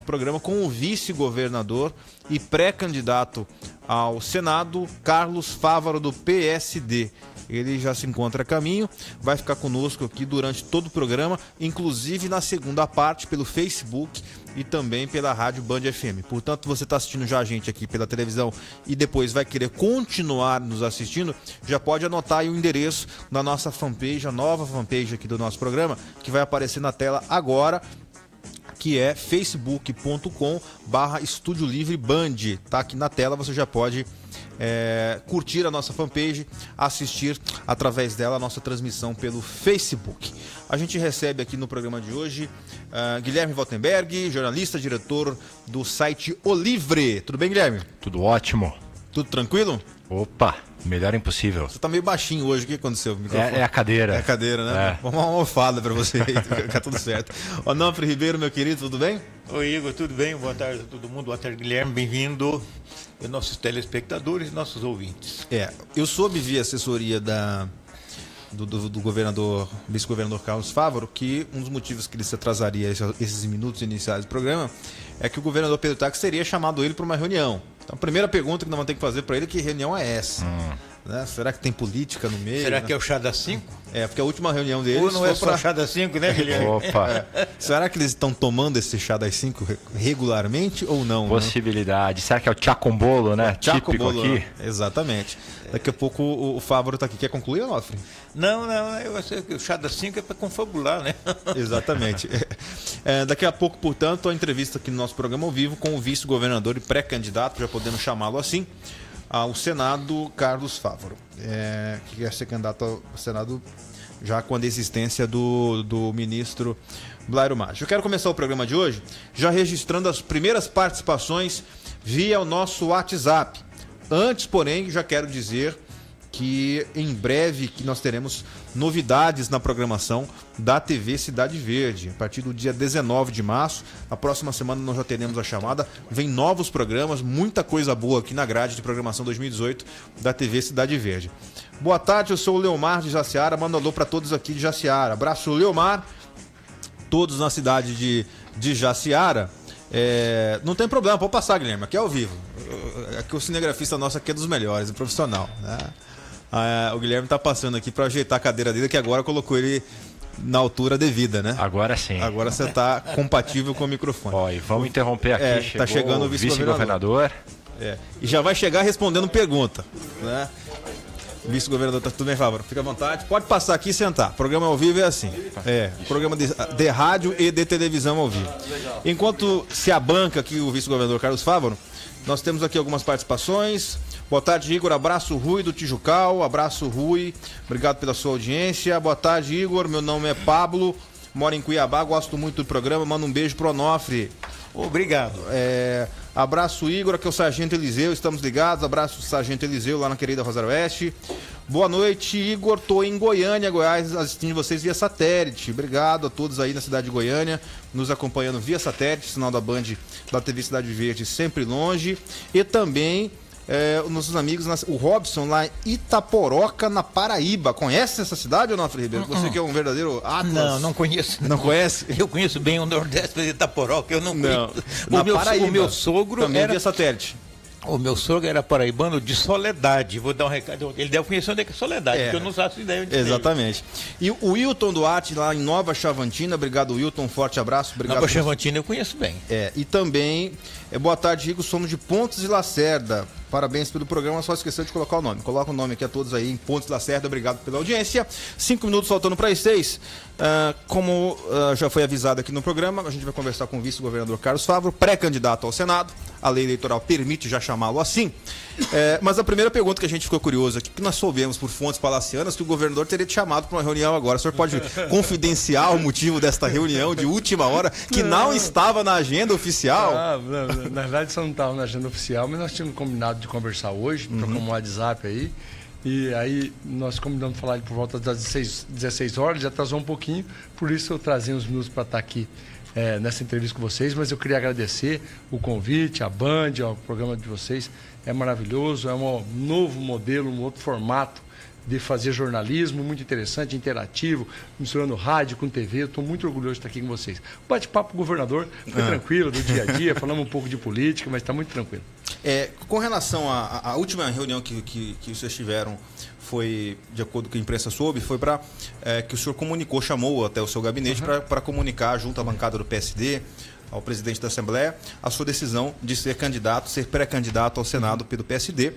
programa com o vice-governador e pré-candidato ao Senado, Carlos Fávaro, do PSD. Ele já se encontra a caminho, vai ficar conosco aqui durante todo o programa, inclusive na segunda parte pelo Facebook e também pela rádio Band FM. Portanto, você está assistindo já a gente aqui pela televisão e depois vai querer continuar nos assistindo, já pode anotar aí o endereço da nossa fanpage, a nova fanpage aqui do nosso programa, que vai aparecer na tela agora, que é facebook.com/Estúdio Livre Band. Tá aqui na tela, você já pode curtir a nossa fanpage, assistir através dela a nossa transmissão pelo Facebook. A gente recebe aqui no programa de hoje Guilherme Waltenberg, jornalista, diretor do site O Livre. Tudo bem, Guilherme? Tudo ótimo. Tudo tranquilo? Opa, melhor impossível. Você tá meio baixinho hoje, o que aconteceu? É a cadeira. É a cadeira, né? Vamos dar uma almofada pra você aí, ficar tudo certo. Onofre Ribeiro, meu querido, tudo bem? Oi, Igor, tudo bem? Boa tarde a todo mundo. Boa tarde, Guilherme, bem-vindo. E nossos telespectadores e nossos ouvintes. Eu soube via assessoria do governador, vice-governador Carlos Fávaro, que um dos motivos que ele se atrasaria esses minutos iniciais do programa é que o governador Pedro Táxi teria chamado ele para uma reunião. Então, a primeira pergunta que nós vamos ter que fazer para ele é: que reunião é essa? Né? Será que tem política no meio? Será né? que é o chá das 5? Porque a última reunião deles Ou não é só o chá das 5, né, Guilherme? Opa. Será que eles estão tomando esse chá das 5 regularmente ou não? Possibilidade. Né? Será que é o chá com bolo, né? Típico bolo, aqui. Né? Exatamente. Daqui a pouco o Fávaro está aqui. Quer concluir, Onofre? Não, eu sei que o chá das 5 é para confabular, né? Exatamente. Daqui a pouco, portanto, a entrevista aqui no nosso programa ao vivo com o vice-governador e pré-candidato, já podemos chamá-lo assim, ao Senado, Carlos Fávaro, que quer ser candidato ao Senado já com a desistência do ministro Blairo Maggi. Eu quero começar o programa de hoje já registrando as primeiras participações via o nosso WhatsApp. Antes, porém, já quero dizer que em breve que nós teremos novidades na programação da TV Cidade Verde. A partir do dia 19 de março, a próxima semana nós já teremos a chamada. Vem novos programas, muita coisa boa aqui na grade de programação 2018 da TV Cidade Verde. Boa tarde, eu sou o Leomar de Jaciara, mando alô para todos aqui de Jaciara. Abraço, Leomar, todos na cidade de Jaciara. Não tem problema, pode passar, Guilherme, aqui é ao vivo. Aqui o cinegrafista nosso aqui é dos melhores, é profissional, né? O Guilherme está passando aqui para ajeitar a cadeira dele, que agora colocou ele na altura devida, né? Agora sim. Agora você está compatível com o microfone. Ó, e vamos interromper aqui. Tá chegando o vice-governador. E já vai chegar respondendo pergunta, né? Vice-governador, tá tudo bem, Fávaro? Fica à vontade. Pode passar aqui e sentar. O programa ao vivo é assim. Programa de rádio e de televisão ao vivo. Enquanto se abanca aqui o vice-governador Carlos Fávaro, nós temos aqui algumas participações. Boa tarde, Igor. Abraço, Rui do Tijucal. Abraço, Rui. Obrigado pela sua audiência. Boa tarde, Igor. Meu nome é Pablo. Moro em Cuiabá. Gosto muito do programa. Manda um beijo pro Onofre. Obrigado. Abraço, Igor. Aqui é o Sargento Eliseu. Estamos ligados. Abraço, Sargento Eliseu, lá na querida Rosário Oeste. Boa noite, Igor. Tô em Goiânia, Goiás, assistindo vocês via satélite. Obrigado a todos aí na cidade de Goiânia, nos acompanhando via satélite, sinal da Band, da TV Cidade Verde, sempre longe. E também nossos amigos, o Robson, lá em Itaporoca, na Paraíba. Conhece essa cidade, Onofre Ribeiro? Você que é um verdadeiro atlas. Não conheço. Não conhece? Eu conheço bem o Nordeste de Itaporoca, eu não conheço. Paraíba, o meu sogro também via satélite. O meu sogro era paraibano de Soledade. Vou dar um recado. Ele deve conhecer onde é que é Soledade, porque eu não faço ideia onde é. Exatamente. E o Wilton Duarte, lá em Nova Chavantina. Obrigado, Wilton. Um forte abraço. Obrigado. Nova Chavantina eu conheço bem. E também, boa tarde, Igor. Somos de Pontes de Lacerda. Parabéns pelo programa, só esqueceu de colocar o nome. Coloca o nome aqui a todos aí em Pontes de Lacerda. Obrigado pela audiência. 5 minutos faltando para as 6. Como já foi avisado aqui no programa, a gente vai conversar com o vice-governador Carlos Fávaro, pré-candidato ao Senado. A lei eleitoral permite já chamá-lo assim. Mas a primeira pergunta que a gente ficou curioso aqui, que nós soubemos por fontes palacianas que o governador teria te chamado para uma reunião agora. O senhor pode confidenciar o motivo desta reunião de última hora, que não estava na agenda oficial? Na verdade, isso não estava na agenda oficial, mas nós tínhamos combinado de conversar hoje, trocamos um WhatsApp aí. E aí nós combinamos de falar por volta das 16 horas, já atrasou um pouquinho, por isso eu trazia uns minutos para estar aqui nessa entrevista com vocês, mas eu queria agradecer o convite, a Band, o programa de vocês é maravilhoso, é um novo modelo, um outro formato de fazer jornalismo, muito interessante, interativo, misturando rádio com TV. Estou muito orgulhoso de estar aqui com vocês. O bate-papo com o governador foi tranquilo, do dia a dia, falamos um pouco de política, mas está muito tranquilo. Com relação à última reunião que vocês tiveram, foi, de acordo com a imprensa soube, foi para que o senhor chamou até o seu gabinete para comunicar junto à bancada do PSD, ao presidente da Assembleia, a sua decisão de ser pré-candidato ao Senado pelo PSD.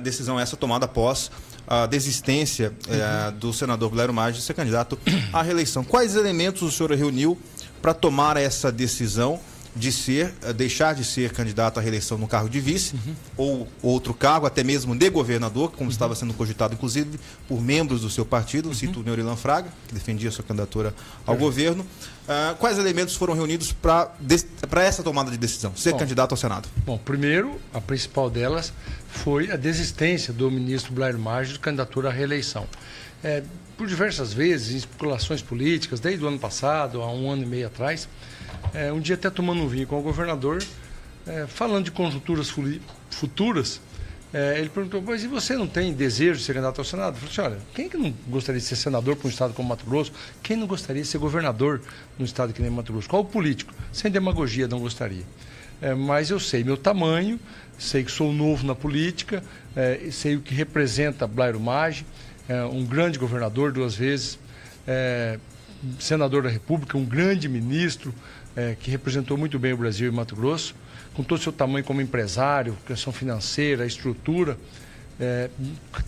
Decisão essa tomada após a desistência do senador Blairo Maggi de ser candidato à reeleição. Quais elementos o senhor reuniu para tomar essa decisão de deixar de ser candidato à reeleição no cargo de vice ou outro cargo, até mesmo de governador, como estava sendo cogitado, inclusive, por membros do seu partido, cito o Neurilan Fraga, que defendia sua candidatura ao governo. Quais elementos foram reunidos para essa tomada de decisão, ser candidato ao Senado? Bom, primeiro, a principal delas foi a desistência do ministro Blairo Maggi de candidatura à reeleição. Por diversas vezes, em especulações políticas, desde o ano passado, há 1 ano e meio atrás, um dia até tomando um vinho com o governador, falando de conjunturas futuras, ele perguntou, mas e você não tem desejo de ser candidato ao Senado? Eu falei assim, olha, quem que não gostaria de ser senador para um estado como Mato Grosso? Quem não gostaria de ser governador num estado que nem Mato Grosso? Qual o político? Sem demagogia, não gostaria. Mas eu sei meu tamanho, sei que sou novo na política, sei o que representa Blairo Maggi, um grande governador 2 vezes, senador da República, um grande ministro, que representou muito bem o Brasil e Mato Grosso, com todo o seu tamanho como empresário, questão financeira, estrutura,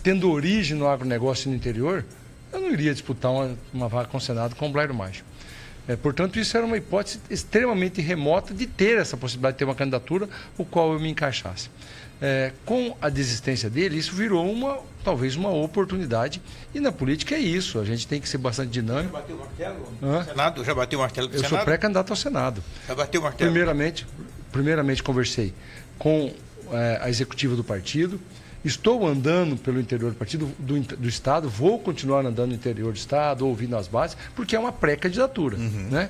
tendo origem no agronegócio no interior, eu não iria disputar uma vaga com o Senado com o Blairo Maggi. Portanto, isso era uma hipótese extremamente remota de ter essa possibilidade de ter uma candidatura, o qual eu me encaixasse. Com a desistência dele, isso virou talvez uma oportunidade. E na política é isso, a gente tem que ser bastante dinâmico. Já bateu o martelo no Senado? Já bateu o martelo do Senado? Eu sou pré-candidato ao Senado. Já bateu o martelo? Primeiramente conversei com a executiva do partido. Estou andando pelo interior do partido, do Estado, vou continuar andando no interior do Estado, ouvindo as bases, porque é uma pré-candidatura, né?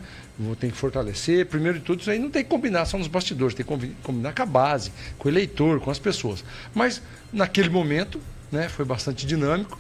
Tem que fortalecer. Primeiro de tudo, isso aí não tem que combinar só nos bastidores, tem que combinar com a base, com o eleitor, com as pessoas. Mas, naquele momento, né, foi bastante dinâmico.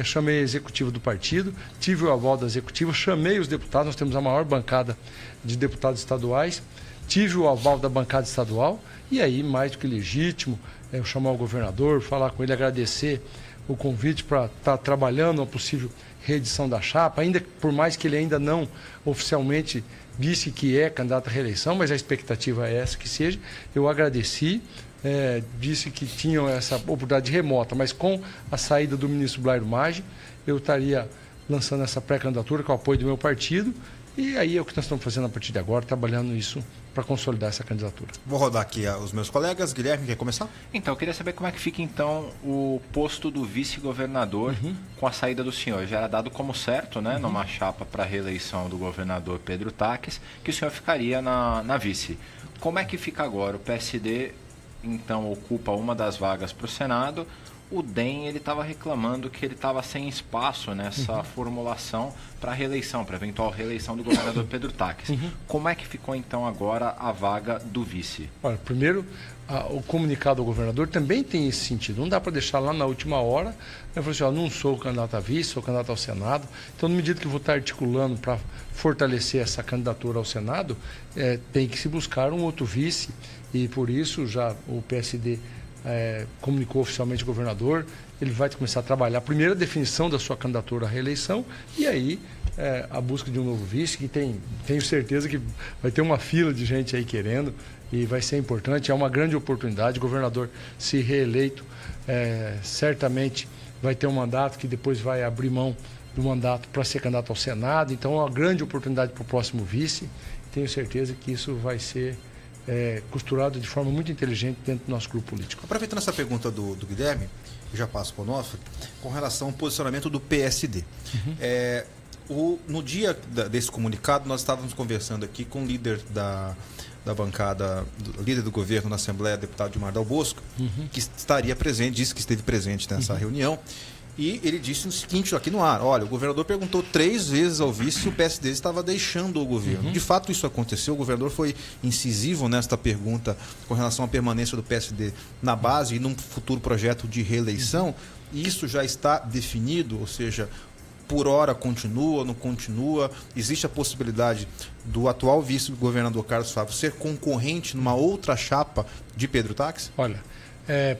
Chamei a executiva do partido, tive o aval da executiva, chamei os deputados, nós temos a maior bancada de deputados estaduais, tive o aval da bancada estadual, e aí, mais do que legítimo, eu chamar o governador, falar com ele, agradecer o convite para estar trabalhando uma possível reedição da chapa, ainda por mais que ele ainda não oficialmente disse que é candidato à reeleição, mas a expectativa é essa que seja. Eu agradeci, disse que tinham essa oportunidade remota, mas com a saída do ministro Blairo Maggi, eu estaria lançando essa pré-candidatura com o apoio do meu partido, e aí é o que nós estamos fazendo a partir de agora, trabalhando isso para consolidar essa candidatura. Vou rodar aqui os meus colegas. Guilherme, quer começar? Então, eu queria saber como é que fica, então, o posto do vice-governador com a saída do senhor. Já era dado como certo, né, numa chapa para a reeleição do governador Pedro Taques, que o senhor ficaria na vice. Como é que fica agora? O PSD, então, ocupa uma das vagas para o Senado. O DEM, ele estava reclamando que ele estava sem espaço nessa formulação para a reeleição, para a eventual reeleição do governador Pedro Taques. Como é que ficou, então, agora a vaga do vice? Olha, primeiro, o comunicado ao governador também tem esse sentido. Não dá para deixar lá na última hora, eu falei assim, não sou candidato a vice, sou candidato ao Senado. Então, na medida que eu vou estar articulando para fortalecer essa candidatura ao Senado, tem que se buscar um outro vice, e por isso já o PSD comunicou oficialmente o governador, ele vai começar a trabalhar primeiro a definição da sua candidatura à reeleição e aí a busca de um novo vice, que tenho certeza que vai ter uma fila de gente aí querendo e vai ser importante, é uma grande oportunidade. O governador, se reeleito, certamente vai ter um mandato que depois vai abrir mão do mandato para ser candidato ao Senado, então é uma grande oportunidade para o próximo vice. Tenho certeza que isso vai ser costurado de forma muito inteligente dentro do nosso grupo político. Aproveitando essa pergunta do Guilherme, eu já passo para o nosso, com relação ao posicionamento do PSD. No dia desse comunicado, nós estávamos conversando aqui com o líder da bancada, líder do governo na Assembleia, deputado Gilmar Dal Bosco, que estaria presente, disse que esteve presente nessa reunião, E ele disse o seguinte aqui no ar: olha, o governador perguntou 3 vezes ao vice se o PSD estava deixando o governo. De fato, isso aconteceu. O governador foi incisivo nesta pergunta com relação à permanência do PSD na base e num futuro projeto de reeleição. E isso já está definido, ou seja, por hora continua, não continua. Existe a possibilidade do atual vice-governador Carlos Fávaro ser concorrente numa outra chapa de Pedro Táxi? Olha,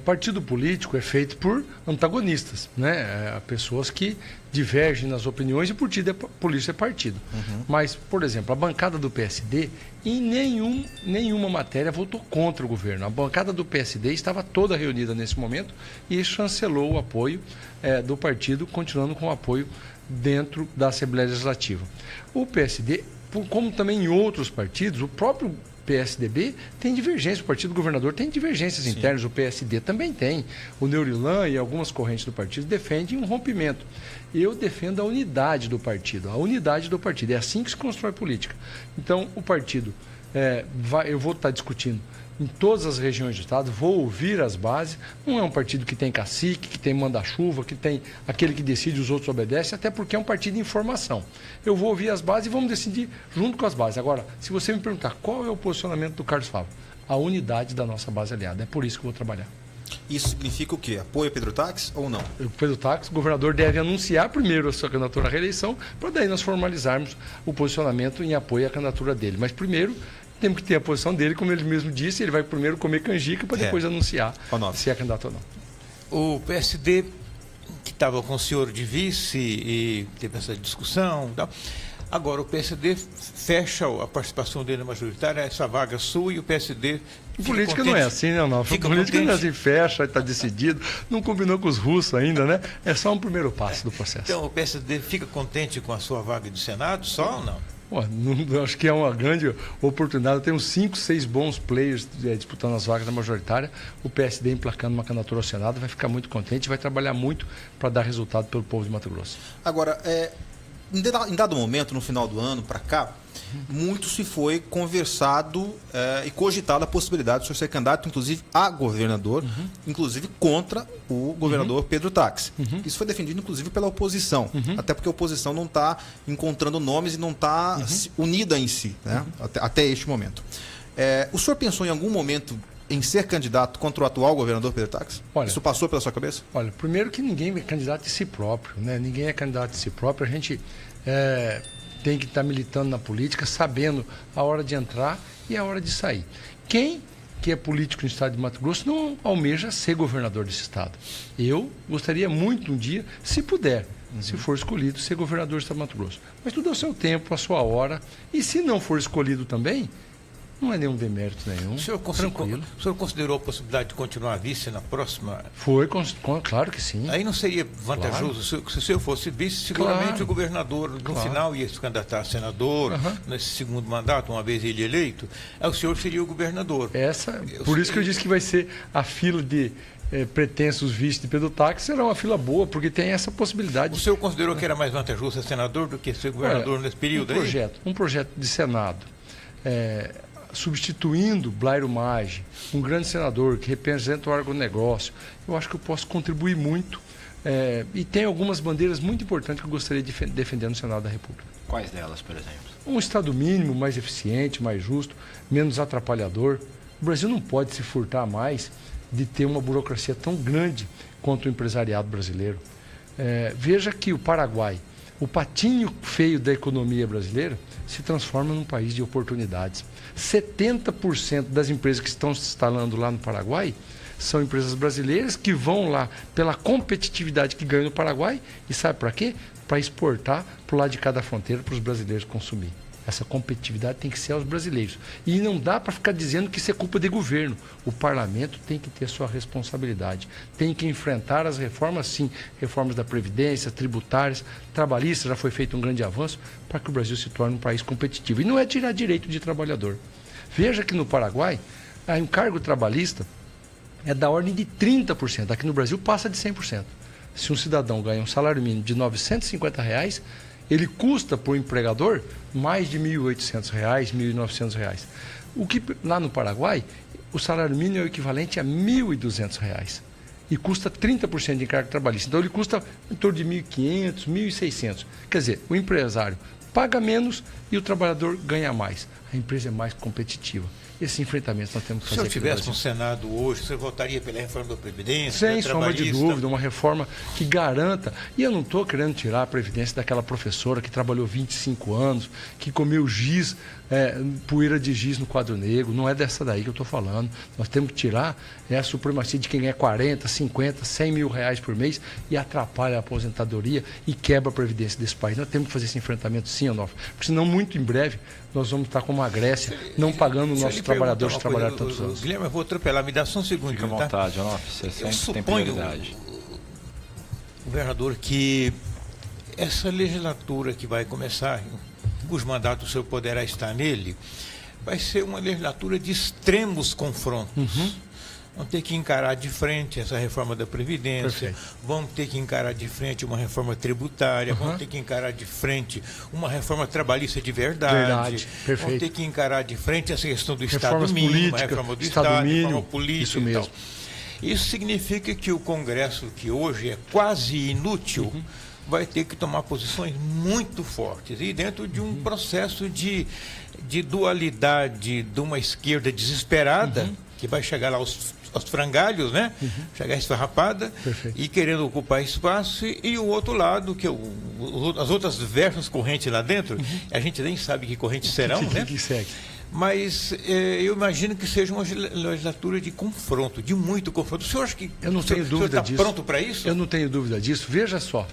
partido político é feito por antagonistas, né? Pessoas que divergem nas opiniões e político é partido. Mas, por exemplo, a bancada do PSD em nenhuma matéria votou contra o governo. A bancada do PSD estava toda reunida nesse momento e chancelou o apoio do partido, continuando com o apoio dentro da Assembleia Legislativa. O PSD, como também em outros partidos, o próprio PSDB tem divergências, o partido governador tem divergências internas, o PSD também tem. O Neurilan e algumas correntes do partido defendem um rompimento. Eu defendo a unidade do partido, É assim que se constrói política. Então, o partido, eu vou estar discutindo em todas as regiões do estado, vou ouvir as bases. Não é um partido que tem cacique, que tem manda-chuva, que tem aquele que decide, os outros obedecem, até porque é um partido de informação. Eu vou ouvir as bases e vamos decidir junto com as bases. Agora, se você me perguntar qual é o posicionamento do Carlos Fávaro, a unidade da nossa base aliada. É por isso que eu vou trabalhar. Isso significa o quê? Apoio a Pedro Táxi ou não? O Pedro Táxi, o governador deve anunciar primeiro a sua candidatura à reeleição, para daí nós formalizarmos o posicionamento em apoio à candidatura dele. Mas primeiro temos que ter a posição dele, como ele mesmo disse, ele vai primeiro comer canjica para depois anunciar se é candidato ou não. O PSD, que estava com o senhor de vice e teve essa discussão e tal, agora o PSD fecha a participação dele na majoritária, essa vaga sua, e o PSD... Política não é assim, não. Política não é assim, fecha, está decidido, não combinou com os russos ainda, né? É só um primeiro passo do processo. Então o PSD fica contente com a sua vaga de Senado, só ou não? Acho que é uma grande oportunidade. Tem uns 5, 6 bons players disputando as vagas da majoritária. O PSD emplacando uma candidatura ao Senado vai ficar muito contente e vai trabalhar muito para dar resultado pelo povo de Mato Grosso. Agora, em dado momento, no final do ano, para cá, muito se foi conversado e cogitado a possibilidade de o senhor ser candidato, inclusive a governador, inclusive contra o governador Pedro Táxi. Isso foi defendido, inclusive, pela oposição, até porque a oposição não está encontrando nomes e não está unida em si, né? Até este momento. O senhor pensou em algum momento em ser candidato contra o atual governador Pedro Táxi? Isso passou pela sua cabeça? Olha, primeiro que ninguém é candidato de si próprio, né? Ninguém é candidato de si próprio. A gente tem que estar militando na política, sabendo a hora de entrar e a hora de sair. Quem que é político no estado de Mato Grosso não almeja ser governador desse estado. Eu gostaria muito um dia, se puder, se for escolhido, ser governador do estado de Mato Grosso. Mas tudo ao seu tempo, à sua hora. E se não for escolhido também, não é nenhum demérito nenhum. O senhor considerou a possibilidade de continuar vice na próxima? Claro que sim. Aí não seria vantajoso, se o senhor fosse vice, seguramente o governador no final ia se candidatar a senador, nesse segundo mandato, uma vez ele eleito, aí o senhor seria o governador. Por isso que eu disse que vai ser a fila de pretensos vice de Pedro Táxi, será uma fila boa, porque tem essa possibilidade. O senhor considerou que era mais vantajoso ser senador do que ser governador nesse período aí? Um projeto de Senado, substituindo Blairo Maggi, um grande senador que representa o agronegócio, eu acho que eu posso contribuir muito e tem algumas bandeiras muito importantes que eu gostaria de defender no Senado da República. Quais delas, por exemplo? Um Estado mínimo mais eficiente, mais justo, menos atrapalhador. O Brasil não pode se furtar mais de ter uma burocracia tão grande quanto o empresariado brasileiro. Veja que o Paraguai, o patinho feio da economia brasileira, se transforma num país de oportunidades. 70% das empresas que estão se instalando lá no Paraguai são empresas brasileiras que vão lá pela competitividade que ganham no Paraguai e sabe para quê? Para exportar para o lado de cada fronteira para os brasileiros consumir. Essa competitividade tem que ser aos brasileiros. E não dá para ficar dizendo que isso é culpa de governo. O parlamento tem que ter sua responsabilidade. Tem que enfrentar as reformas, sim. Reformas da Previdência, tributárias, trabalhistas, já foi feito um grande avanço para que o Brasil se torne um país competitivo. E não é tirar direito de trabalhador. Veja que no Paraguai, o encargo trabalhista é da ordem de 30%. Aqui no Brasil passa de 100%. Se um cidadão ganha um salário mínimo de R$950, ele custa para o empregador mais de R$1.800, R$1.900. O que lá no Paraguai, o salário mínimo é o equivalente a R$1.200. e custa 30% de encargo trabalhista. Então, ele custa em torno de 1.500, 1.600. Quer dizer, o empresário paga menos e o trabalhador ganha mais. A empresa é mais competitiva. Esse enfrentamento nós temos que fazer. Se eu estivesse no Senado hoje, você votaria pela reforma da Previdência? Sem sombra de dúvida, uma reforma que garanta. E eu não estou querendo tirar a Previdência daquela professora que trabalhou 25 anos, que comeu giz, poeira de giz no quadro negro. Não é dessa daí que eu estou falando. Nós temos que tirar a supremacia de quem ganha 40, 50, 100 mil reais por mês e atrapalha a aposentadoria e quebra a Previdência desse país. Nós temos que fazer esse enfrentamento, sim, Onofre. Porque senão, muito em breve, nós vamos estar como a Grécia, não pagando os nossos trabalhadores que trabalharam tantos anos. Guilherme, eu vou atropelar, me dá só um segundo. Fica à vontade, Onofre, você sempre tem prioridade. Governador, que essa legislatura que vai começar, cujo mandato o senhor poderá estar nele, vai ser uma legislatura de extremos confrontos. Vamos ter que encarar de frente essa reforma da Previdência, vamos ter que encarar de frente uma reforma tributária, vamos ter que encarar de frente uma reforma trabalhista de verdade. Vamos ter que encarar de frente essa questão do Estado mínimo, a reforma do Estado mínimo, reforma política. Isso mesmo. Isso significa que o Congresso, que hoje é quase inútil, vai ter que tomar posições muito fortes e dentro de um processo de dualidade de uma esquerda desesperada, que vai chegar lá aos frangalhos, né? Chegar esfarrapada e querendo ocupar espaço, e o outro lado, que as outras diversas correntes lá dentro, a gente nem sabe que correntes serão, né? Mas eu imagino que seja uma legislatura de confronto, de muito confronto. O senhor acha que eu não tenho dúvida disso? Está pronto para isso? Eu não tenho dúvida disso. Veja só,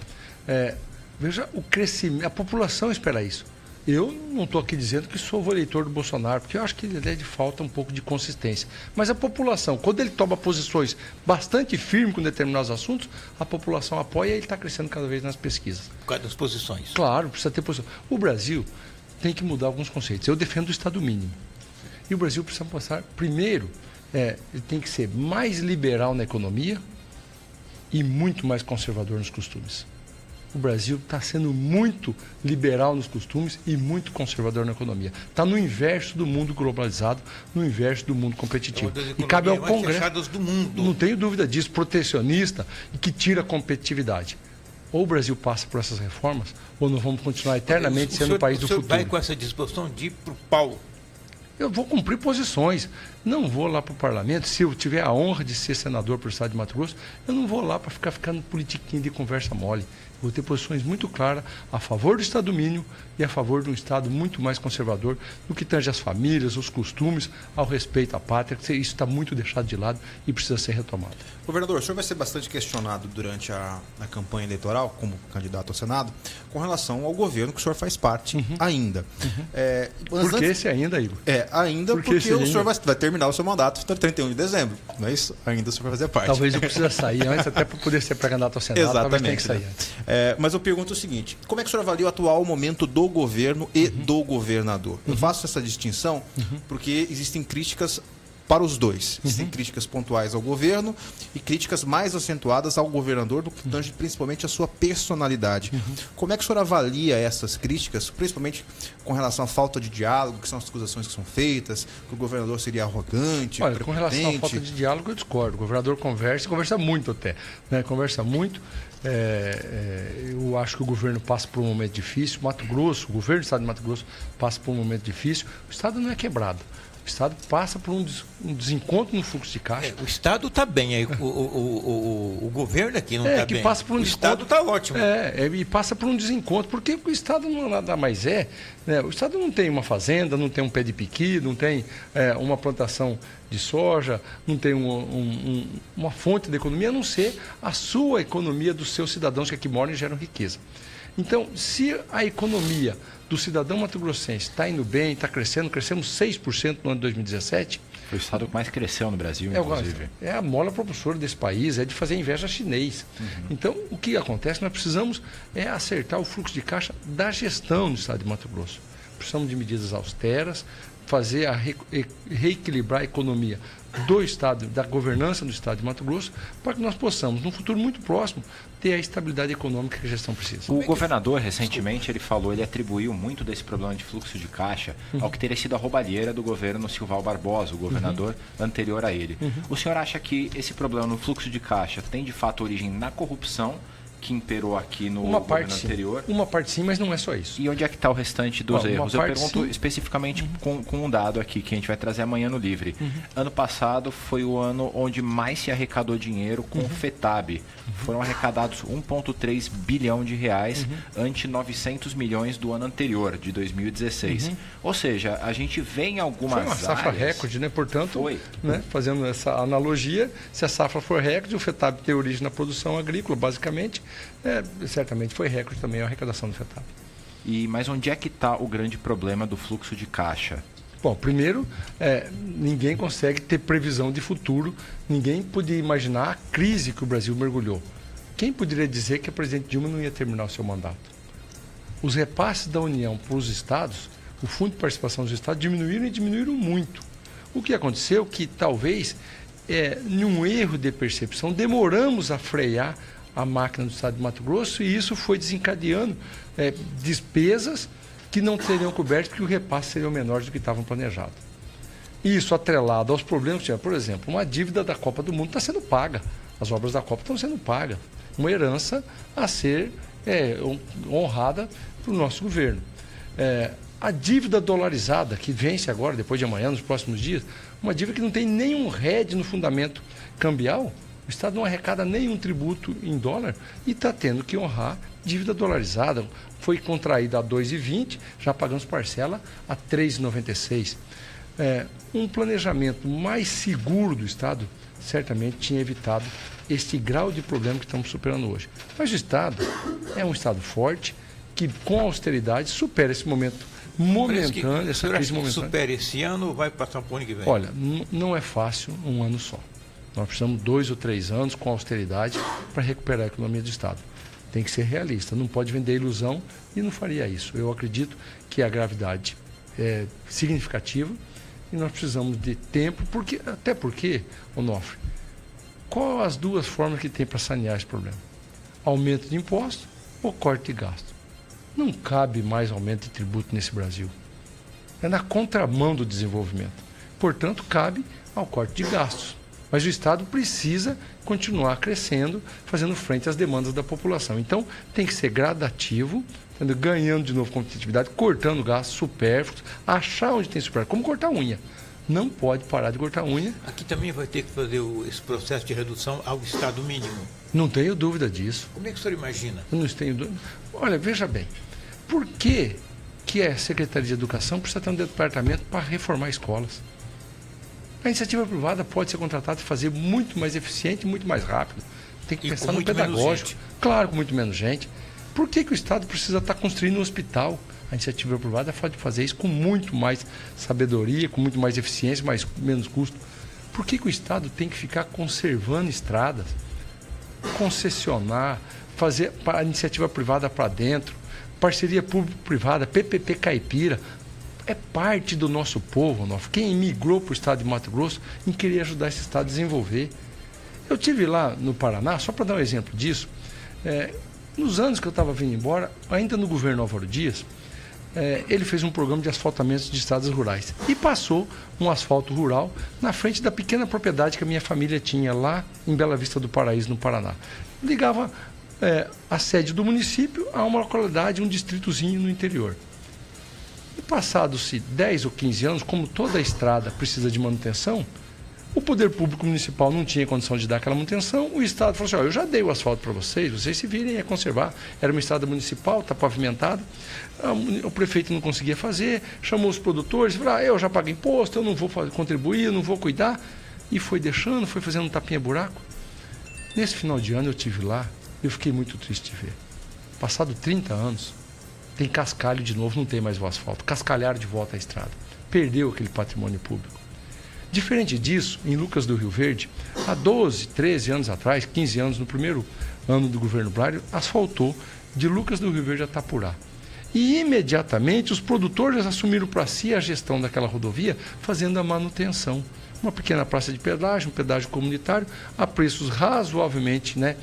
veja o crescimento, a população espera isso. Eu não estou aqui dizendo que sou o eleitor do Bolsonaro, porque eu acho que ele falta um pouco de consistência. Mas a população, quando ele toma posições bastante firmes com determinados assuntos, a população apoia e ele está crescendo cada vez nas pesquisas. Por causa das posições. Claro, precisa ter posição. O Brasil tem que mudar alguns conceitos. Eu defendo o Estado mínimo. E o Brasil precisa passar, primeiro, ele tem que ser mais liberal na economia e muito mais conservador nos costumes. O Brasil está sendo muito liberal nos costumes e muito conservador na economia. Está no inverso do mundo globalizado, no inverso do mundo competitivo. E cabe ao Congresso do mundo. Não tenho dúvida disso, protecionista e que tira a competitividade. Ou o Brasil passa por essas reformas, ou nós vamos continuar eternamente sendo o país do futuro. Vai com essa disposição de ir para o pau? Eu vou cumprir posições. Não vou lá para o parlamento. Se eu tiver a honra de ser senador para o estado de Mato Grosso, eu não vou lá para ficando politiquinho de conversa mole. Vou ter posições muito claras a favor do Estado mínimo e a favor de um Estado muito mais conservador no que tange as famílias, os costumes, ao respeito à pátria. Isso está muito deixado de lado e precisa ser retomado. Governador, o senhor vai ser bastante questionado durante a campanha eleitoral, como candidato ao Senado, com relação ao governo que o senhor faz parte ainda. Por que esse ainda, Igor? Ainda porque o senhor vai terminar o seu mandato até 31 de dezembro. Não é isso? Ainda o senhor vai fazer parte. Talvez eu precise sair antes, até para poder ser pré-candidato ao Senado. Exatamente. Talvez tenha que sair antes. Mas eu pergunto o seguinte: como é que o senhor avalia o atual momento do governo e do governador? Eu faço essa distinção porque existem críticas para os dois. Existem críticas pontuais ao governo e críticas mais acentuadas ao governador, do que tange principalmente a sua personalidade. Como é que o senhor avalia essas críticas, principalmente com relação à falta de diálogo, que são as acusações que são feitas, que o governador seria arrogante, Olha, com relação à falta de diálogo, eu discordo. O governador conversa muito até. Né? Conversa muito. Eu acho que o governo passa por um momento difícil. O governo do estado de Mato Grosso passa por um momento difícil. O estado não é quebrado. O Estado passa por um desencontro no fluxo de caixa. O Estado está bem, aí o governo aqui não está bem. Passa por um o Estado está ótimo. E passa por um desencontro, porque o Estado não nada mais né? O Estado não tem uma fazenda, não tem um pé de piqui, não tem uma plantação de soja, não tem uma fonte de economia, a não ser a sua economia dos seus cidadãos que aqui moram e geram riqueza. Então, se a economia do cidadão mato-grossense está indo bem, está crescendo, crescemos 6% no ano de 2017. Foi o estado que mais cresceu no Brasil, inclusive. É a mola propulsora desse país, é de fazer inveja chinês. Então, o que acontece? Nós precisamos acertar o fluxo de caixa da gestão do estado de Mato Grosso. Precisamos de medidas austeras, fazer reequilibrar a economia do Estado, da governança do Estado de Mato Grosso, para que nós possamos, num futuro muito próximo, ter a estabilidade econômica que a gestão precisa. O governador, recentemente, ele atribuiu muito desse problema de fluxo de caixa ao que teria sido a roubalheira do governo Silval Barbosa, o governador anterior a ele. O senhor acha que esse problema no fluxo de caixa tem, de fato, origem na corrupção que imperou aqui no governo anterior? Uma parte sim, mas não é só isso. E onde é que está o restante dos erros? Eu pergunto especificamente com um dado aqui que a gente vai trazer amanhã no Livre. Ano passado foi o ano onde mais se arrecadou dinheiro com o FETAB. Foram arrecadados 1,3 bilhão de reais ante 900 milhões do ano anterior, de 2016. Ou seja, a gente vê em algumas áreas... Foi uma safra recorde, né? Portanto, né, fazendo essa analogia, se a safra for recorde, o FETAB tem origem na produção agrícola, basicamente, certamente foi recorde também a arrecadação do FETAB. Mas onde é que está o grande problema do fluxo de caixa? Bom, primeiro, ninguém consegue ter previsão de futuro, ninguém podia imaginar a crise que o Brasil mergulhou. Quem poderia dizer que a presidente Dilma não ia terminar o seu mandato? Os repasses da União para os estados, o Fundo de Participação dos Estados, diminuíram muito. O que aconteceu é que talvez, em um erro de percepção, demoramos a frear a máquina do estado de Mato Grosso e isso foi desencadeando despesas que não seriam cobertas porque o repasse seria menor do que estavam planejados. Isso atrelado aos problemas que tinha, por exemplo, uma dívida da Copa do Mundo está sendo paga, as obras da Copa estão sendo pagas, uma herança a ser honrada para o nosso governo. A dívida dolarizada, que vence agora, depois de amanhã, nos próximos dias, uma dívida que não tem nenhum RED no fundamento cambial, o Estado não arrecada nenhum tributo em dólar e está tendo que honrar dívida dolarizada. Foi contraída a 2,20, já pagamos parcela a 3,96. Um planejamento mais seguro do Estado certamente tinha evitado este grau de problema que estamos superando hoje. Mas o Estado é um Estado forte que, com austeridade, supera esse momento momentâneo, essa crise momentânea. Supera esse ano ou vai passar para o ano que vem? Olha, não é fácil um ano só. Nós precisamos 2 ou 3 anos com austeridade para recuperar a economia do Estado. Tem que ser realista, não pode vender ilusão e não faria isso. Eu acredito que a gravidade é significativa e nós precisamos de tempo, até porque, Onofre, qual as duas formas que tem para sanear esse problema? Aumento de imposto ou corte de gasto? Não cabe mais aumento de tributo nesse Brasil. É na contramão do desenvolvimento. Portanto, cabe ao corte de gastos. Mas o Estado precisa continuar crescendo, fazendo frente às demandas da população. Então, tem que ser gradativo, ganhando de novo competitividade, cortando gastos supérfluos, achar onde tem supérfluo, como cortar unha. Não pode parar de cortar unha. Aqui também vai ter que fazer esse processo de redução ao estado mínimo. Não tenho dúvida disso. Como é que o senhor imagina? Eu não tenho dúvida. Olha, veja bem, por que a Secretaria de Educação precisa ter um departamento para reformar escolas? A iniciativa privada pode ser contratada e fazer muito mais eficiente e muito mais rápido. Tem que pensar no pedagógico. Claro, com muito menos gente. Por que o Estado precisa estar construindo um hospital? A iniciativa privada pode fazer isso com muito mais sabedoria, com muito mais eficiência, menos custo. Por que o Estado tem que ficar conservando estradas, concessionar, fazer a iniciativa privada para dentro, parceria público-privada, PPP caipira? É parte do nosso povo, quem migrou para o estado de Mato Grosso em querer ajudar esse estado a desenvolver. Eu estive lá no Paraná, só para dar um exemplo disso, nos anos que eu estava vindo embora, ainda no governo Álvaro Dias, ele fez um programa de asfaltamento de estradas rurais e passou um asfalto rural na frente da pequena propriedade que a minha família tinha lá em Bela Vista do Paraíso, no Paraná. Ligava a sede do município a uma localidade, um distritozinho no interior. E passados-se 10 ou 15 anos, como toda a estrada precisa de manutenção, o poder público municipal não tinha condição de dar aquela manutenção, o Estado falou assim, eu já dei o asfalto para vocês se virem a conservar. Era uma estrada municipal, está pavimentada, o prefeito não conseguia fazer, chamou os produtores, falou, eu já pago imposto, eu não vou contribuir, eu não vou cuidar. E foi deixando, foi fazendo um tapinha-buraco. Nesse final de ano eu estive lá, eu fiquei muito triste de ver. Passado 30 anos, tem cascalho de novo, não tem mais o asfalto. Cascalharam de volta a estrada. Perdeu aquele patrimônio público. Diferente disso, em Lucas do Rio Verde, há 12, 13 anos atrás, 15 anos, no primeiro ano do governo Brário, asfaltou de Lucas do Rio Verde a Tapurá. E imediatamente os produtores assumiram para si a gestão daquela rodovia, fazendo a manutenção. Uma pequena praça de pedágio, um pedágio comunitário, a preços razoavelmente, né,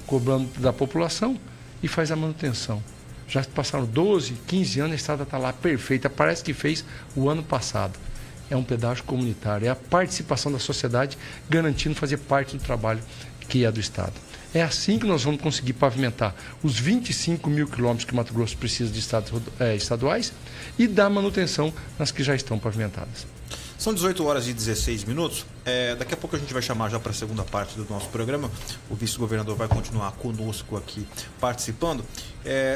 cobrando da população, e faz a manutenção. Já passaram 12, 15 anos, a estrada está lá perfeita, parece que fez o ano passado. É um pedágio comunitário, é a participação da sociedade garantindo fazer parte do trabalho que é do Estado. É assim que nós vamos conseguir pavimentar os 25 mil quilômetros que Mato Grosso precisa de estradas estaduais e dar manutenção nas que já estão pavimentadas. São 18 horas e 16 minutos. Daqui a pouco a gente vai chamar já para a segunda parte do nosso programa. O vice-governador vai continuar conosco aqui participando.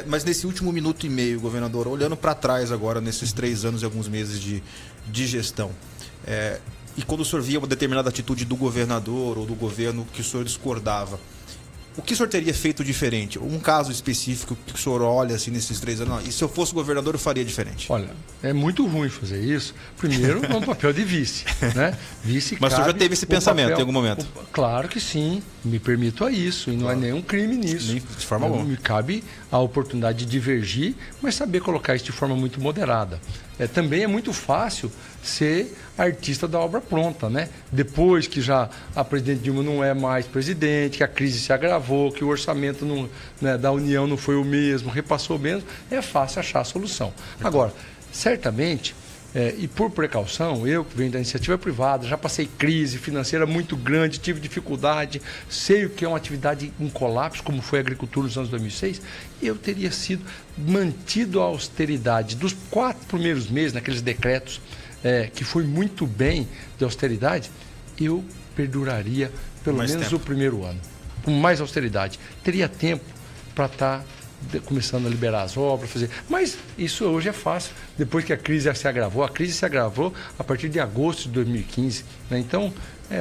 Mas nesse último minuto e meio, governador, olhando para trás agora, nesses 3 anos e alguns meses de gestão, e quando o senhor via uma determinada atitude do governador ou do governo que o senhor discordava, o que o senhor teria feito diferente? Um caso específico que o senhor olha assim nesses 3 anos, e se eu fosse governador eu faria diferente? Olha, é muito ruim fazer isso. Primeiro, é um papel de vice, né? Vice. Mas o senhor já teve esse pensamento em algum momento? Claro que sim, me permito a isso, e não é nenhum crime nisso. Nem de forma alguma. Me cabe a oportunidade de divergir, mas saber colocar isso de forma muito moderada. Também é muito fácil ser artista da obra pronta, né? Depois que já a presidente Dilma não é mais presidente, que a crise se agravou, que o orçamento da União não foi o mesmo, repassou menos, é fácil achar a solução. Agora, certamente, e por precaução, eu que venho da iniciativa privada, já passei crise financeira muito grande, tive dificuldade, sei o que é uma atividade em colapso, como foi a agricultura nos anos 2006, eu teria sido mantido a austeridade dos 4 primeiros meses, naqueles decretos, que foi muito bem de austeridade, eu perduraria pelo menos o primeiro ano, com mais austeridade. Teria tempo para estar começando a liberar as obras, fazer. Mas isso hoje é fácil, depois que a crise se agravou. A crise se agravou a partir de agosto de 2015. Né? Então,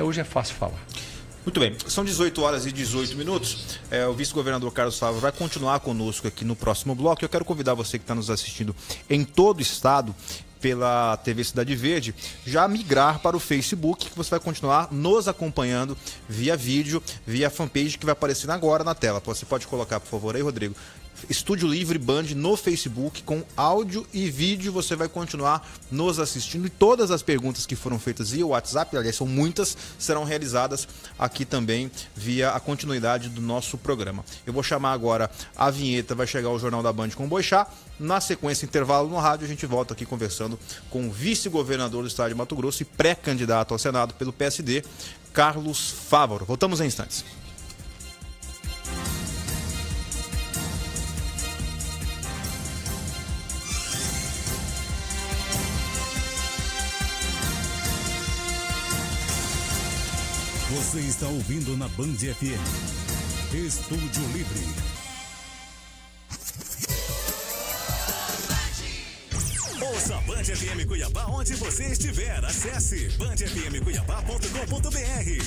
hoje é fácil falar. Muito bem, são 18 horas e 18 minutos. O vice-governador Carlos Fávaro vai continuar conosco aqui no próximo bloco. Eu quero convidar você que está nos assistindo em todo o estado, pela TV Cidade Verde, já migrar para o Facebook, que você vai continuar nos acompanhando via vídeo, via fanpage que vai aparecendo agora na tela. Você pode colocar, por favor, aí, Rodrigo. Estúdio Livre Band no Facebook, com áudio e vídeo, você vai continuar nos assistindo, e todas as perguntas que foram feitas via WhatsApp, aliás, são muitas, serão realizadas aqui também via a continuidade do nosso programa. Eu vou chamar agora a vinheta, vai chegar o Jornal da Band com o Boixá. Na sequência, intervalo no rádio, a gente volta aqui conversando com o vice-governador do estado de Mato Grosso e pré-candidato ao Senado pelo PSD, Carlos Fávaro. Voltamos em instantes. Você está ouvindo na Band FM. Estúdio Livre. Ouça a Band FM Cuiabá onde você estiver. Acesse bandfmcuiabá.com.br.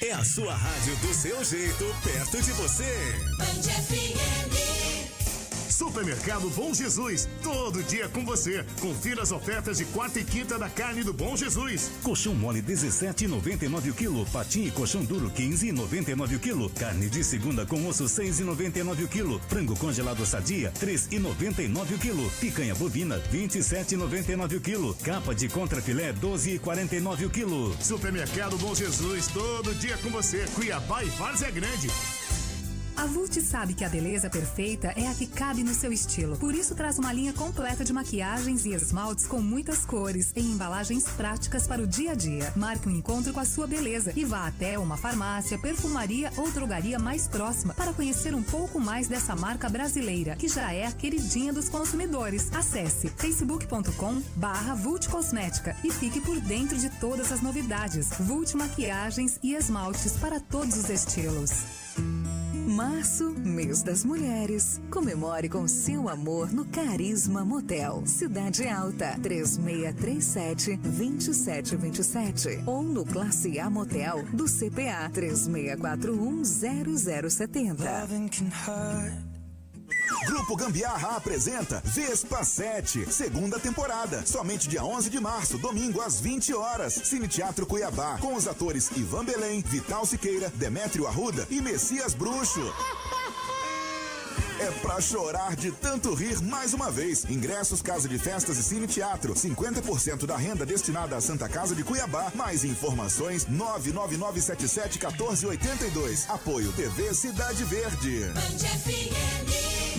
É a sua rádio do seu jeito, perto de você. Band FM. Supermercado Bom Jesus, todo dia com você. Confira as ofertas de quarta e quinta da carne do Bom Jesus. Colchão mole 17,99 o quilo. Patinho e colchão duro 15,99 o quilo. Carne de segunda com osso 6,99 o quilo. Frango congelado sadia 3,99 o quilo. Picanha bovina 27,99 o quilo. Capa de contrafilé 12,49 o quilo. Supermercado Bom Jesus, todo dia com você. Cuiabá e Várzea Grande. A Vult sabe que a beleza perfeita é a que cabe no seu estilo. Por isso traz uma linha completa de maquiagens e esmaltes com muitas cores, em embalagens práticas para o dia a dia. Marque um encontro com a sua beleza e vá até uma farmácia, perfumaria ou drogaria mais próxima para conhecer um pouco mais dessa marca brasileira, que já é a queridinha dos consumidores. Acesse facebook.com/Vult Cosmética e fique por dentro de todas as novidades. Vult Maquiagens e esmaltes para todos os estilos. Março, mês das mulheres. Comemore com seu amor no Carisma Motel. Cidade Alta, 3637-2727. Ou no Classe A Motel do CPA, 3641-0070. Grupo Gambiarra apresenta Vespa 7, segunda temporada. Somente dia 11 de março, domingo às 20 horas. Cine Teatro Cuiabá, com os atores Ivan Belém, Vital Siqueira, Demétrio Arruda e Messias Bruxo. É pra chorar de tanto rir mais uma vez. Ingressos, casa de festas e cine teatro. 50% da renda destinada à Santa Casa de Cuiabá. Mais informações 999771482. Apoio TV Cidade Verde.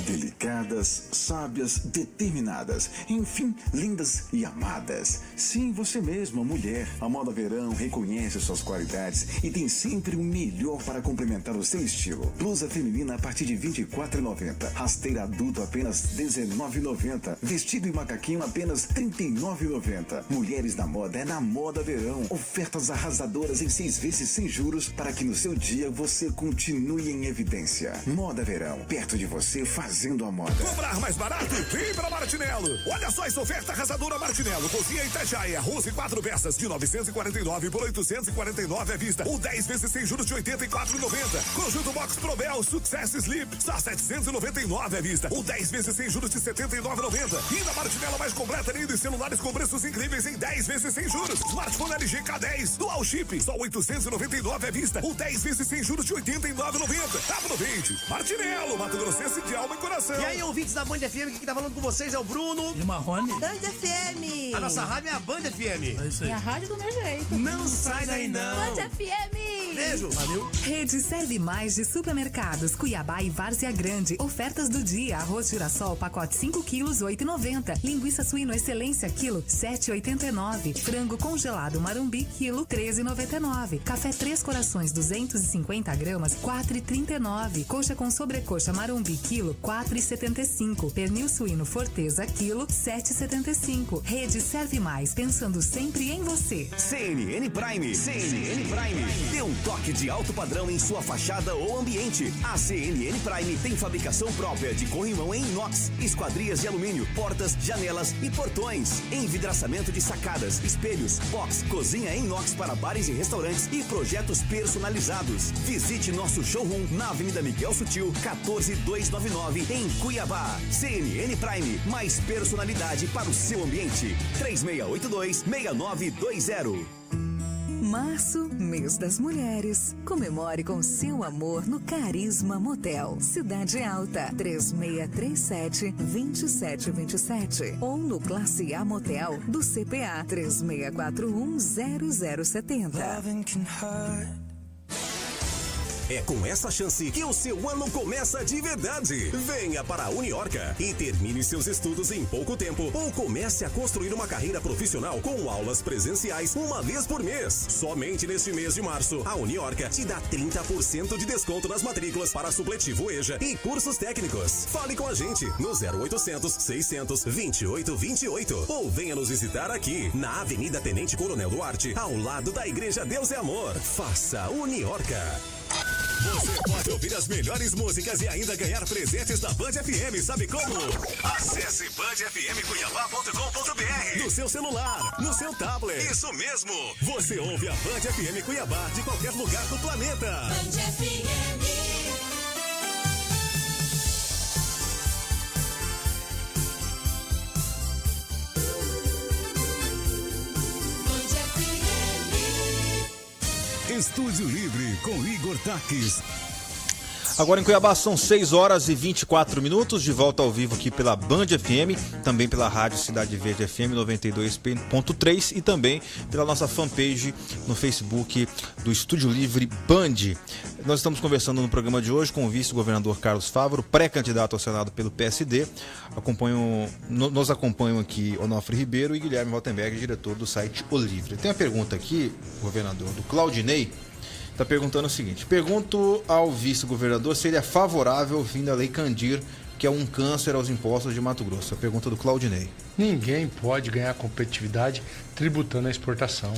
Delicadas, sábias, determinadas, enfim, lindas e amadas. Sim, você mesma, mulher. A Moda Verão reconhece suas qualidades e tem sempre o melhor para complementar o seu estilo. Blusa feminina a partir de R$ 24,90. Rasteira adulto apenas R$ 19,90. Vestido e macaquinho apenas R$ 39,90. Mulheres da moda é na Moda Verão. Ofertas arrasadoras em 6 vezes sem juros para que no seu dia você continue em evidência. Moda Verão, perto de você, fazendo a moda. Comprar mais barato? Vem pra Martinello. Olha só essa oferta arrasadora Martinello. Cozinha Itajaí, arroz em 4 peças de 949 por 849 à vista. Ou 10 vezes sem juros de 84,90. Conjunto Box Probel Success Sleep, só 799 à vista. Ou 10 vezes sem juros de 79,90. E na Martinello mais completa, linda e celulares com preços incríveis em 10 vezes sem juros. Smartphone LG K10, Dual Chip, só 899 à vista. Ou 10 vezes sem juros de 89,90. Aproveite. Martinello, Mato Grossense de alma e coração. E aí, ouvintes da Band FM, que tá falando com vocês é o Bruno. E o Marrone. Band FM. A nossa rádio é a Band FM. É isso aí. E a rádio do meu jeito. Não sai daí, não. Band FM. Beijo. Valeu. Rede Serve Mais de Supermercados, Cuiabá e Várzea Grande. Ofertas do dia. Arroz girassol, pacote 5 quilos, 8,90. Linguiça suíno excelência, quilo, 7,89. Frango congelado Marumbi, quilo, 13,99. Café Três Corações, 250 gramas, 4,39. Coxa com sobrecoxa Marumbi, quilo, 4,75. Pernil suíno Forteza, quilo, 7,75. Rede Serve Mais, pensando sempre em você. CNN Prime. CNN Prime. Dê um toque de alto padrão em sua fachada ou ambiente. A CNN Prime tem fabricação própria de corrimão em inox, esquadrias de alumínio, portas, janelas e portões. Envidraçamento de sacadas, espelhos, box, cozinha em inox para bares e restaurantes e projetos personalizados. Visite nosso showroom na Avenida Miguel Sutil, 14299, em Cuiabá. CNN Prime, mais personalidade para o seu ambiente. 3682-6920. Março, mês das mulheres. Comemore com seu amor no Carisma Motel. Cidade Alta, 3637-2727. Ou no Classe A Motel do CPA, 3641-0070. É com essa chance que o seu ano começa de verdade. Venha para a Uniorca e termine seus estudos em pouco tempo ou comece a construir uma carreira profissional com aulas presenciais uma vez por mês. Somente neste mês de março, a Uniorca te dá 30% de desconto nas matrículas para supletivo EJA e cursos técnicos. Fale com a gente no 0800 600 2828 ou venha nos visitar aqui na Avenida Tenente Coronel Duarte, ao lado da Igreja Deus é Amor. Faça Uniorca. Você pode ouvir as melhores músicas e ainda ganhar presentes da Band FM, sabe como? Acesse bandfmcuiabá.com.br no seu celular, no seu tablet. Isso mesmo! Você ouve a Band FM Cuiabá de qualquer lugar do planeta. Band FM. Estúdio Livre com Igor Taques. Agora em Cuiabá são 6 horas e 24 minutos, de volta ao vivo aqui pela Band FM, também pela Rádio Cidade Verde FM 92.3 e também pela nossa fanpage no Facebook do Estúdio Livre Band. Nós estamos conversando no programa de hoje com o vice-governador Carlos Fávaro, pré-candidato ao Senado pelo PSD. Nos acompanham aqui Onofre Ribeiro e Guilherme Rottenberg, diretor do site O Livre. Tem uma pergunta aqui, governador, do Claudinei. Está perguntando o seguinte: pergunto ao vice-governador se ele é favorável ao fim da Lei Candir, que é um câncer aos impostos de Mato Grosso. A pergunta do Claudinei. Ninguém pode ganhar competitividade tributando a exportação.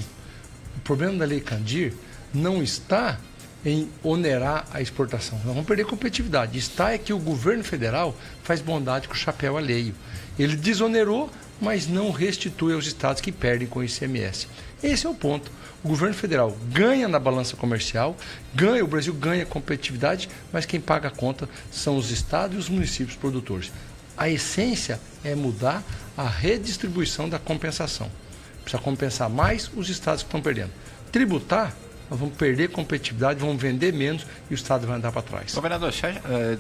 O problema da Lei Candir não está em onerar a exportação. Nós vamos perder competitividade. Está é que o governo federal faz bondade com o chapéu alheio. Ele desonerou, mas não restitui aos estados que perdem com o ICMS. Esse é o ponto. O governo federal ganha na balança comercial, o Brasil ganha competitividade, mas quem paga a conta são os estados e os municípios produtores. A essência é mudar a redistribuição da compensação. Precisa compensar mais os estados que estão perdendo. Tributar nós vamos perder competitividade, vamos vender menos e o Estado vai andar para trás. Governador,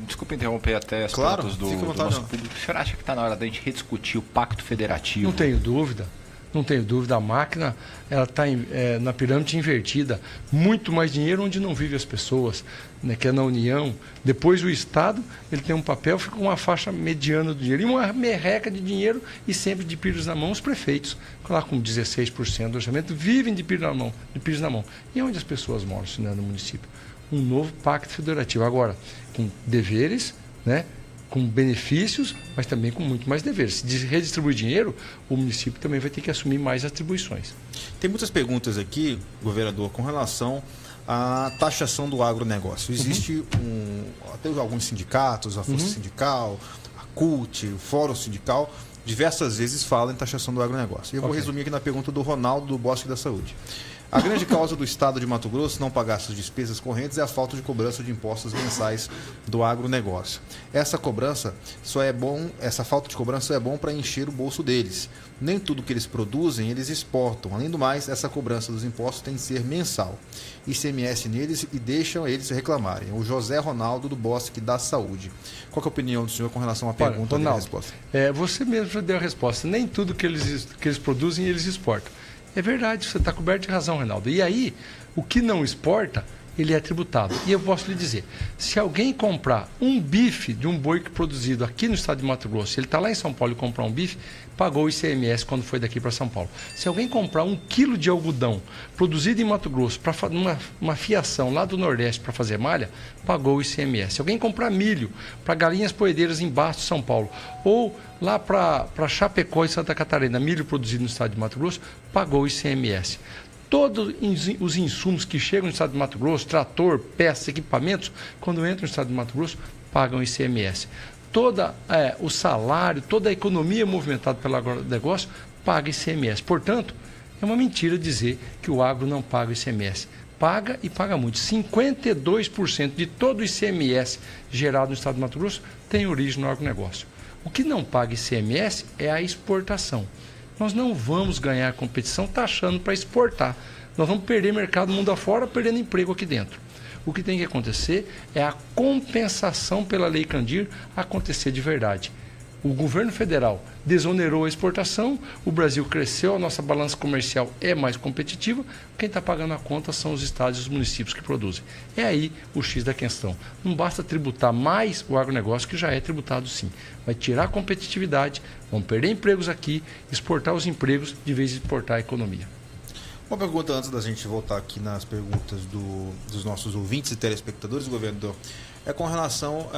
desculpa interromper até as perguntas do nosso público. O senhor acha que está na hora da gente rediscutir o Pacto Federativo? Não tenho dúvida. Não tenho dúvida, a máquina está na pirâmide invertida. Muito mais dinheiro onde não vivem as pessoas, né, que é na União. Depois o Estado ele tem um papel, fica uma faixa mediana do dinheiro. E uma merreca de dinheiro e sempre de pires na mão os prefeitos. Lá com 16% do orçamento, vivem de pires na mão. E onde as pessoas moram, se não é no município? Um novo Pacto Federativo. Agora, com deveres, né? Com benefícios, mas também com muito mais deveres. Se redistribuir dinheiro, o município também vai ter que assumir mais atribuições. Tem muitas perguntas aqui, governador, com relação à taxação do agronegócio. Existe até alguns sindicatos, a Força Sindical, a CUT, o Fórum Sindical, diversas vezes falam em taxação do agronegócio. E eu vou resumir aqui na pergunta do Ronaldo do Bosque da Saúde. A grande causa do Estado de Mato Grosso não pagar suas despesas correntes é a falta de cobrança de impostos mensais do agronegócio. Essa falta de cobrança é bom para encher o bolso deles. Nem tudo que eles produzem, eles exportam. Além do mais, essa cobrança dos impostos tem que ser mensal. ICMS neles e deixam eles reclamarem. O José Ronaldo do Bosque da Saúde. Qual que é a opinião do senhor com relação à pergunta e à resposta? Você mesmo já deu a resposta. Nem tudo que eles produzem, eles exportam. É verdade, você está coberto de razão, Reinaldo. E aí, o que não exporta, ele é tributado. E eu posso lhe dizer, se alguém comprar um bife de um boi produzido aqui no estado de Mato Grosso, ele está lá em São Paulo e comprar um bife, pagou o ICMS quando foi daqui para São Paulo. Se alguém comprar 1 quilo de algodão produzido em Mato Grosso, para uma fiação lá do Nordeste para fazer malha, pagou o ICMS. Se alguém comprar milho para galinhas poedeiras em Bastos, São Paulo, ou lá para Chapecó e Santa Catarina, milho produzido no estado de Mato Grosso, pagou o ICMS. Todos os insumos que chegam no estado de Mato Grosso, trator, peças, equipamentos, quando entram no estado de Mato Grosso, pagam ICMS. O salário, toda a economia movimentada pelo agronegócio paga ICMS. Portanto, é uma mentira dizer que o agro não paga ICMS. Paga e paga muito. 52% de todo o ICMS gerado no estado de Mato Grosso tem origem no agronegócio. O que não paga ICMS é a exportação. Nós não vamos ganhar competição taxando para exportar. Nós vamos perder mercado mundo afora, perdendo emprego aqui dentro. O que tem que acontecer é a compensação pela Lei Candir acontecer de verdade. O governo federal desonerou a exportação, o Brasil cresceu, a nossa balança comercial é mais competitiva, quem está pagando a conta são os estados e os municípios que produzem. É aí o X da questão. Não basta tributar mais o agronegócio, que já é tributado sim. Vai tirar a competitividade, vão perder empregos aqui, exportar os empregos de vez de exportar a economia. Uma pergunta antes da gente voltar aqui nas perguntas dos nossos ouvintes e telespectadores, governador, é com relação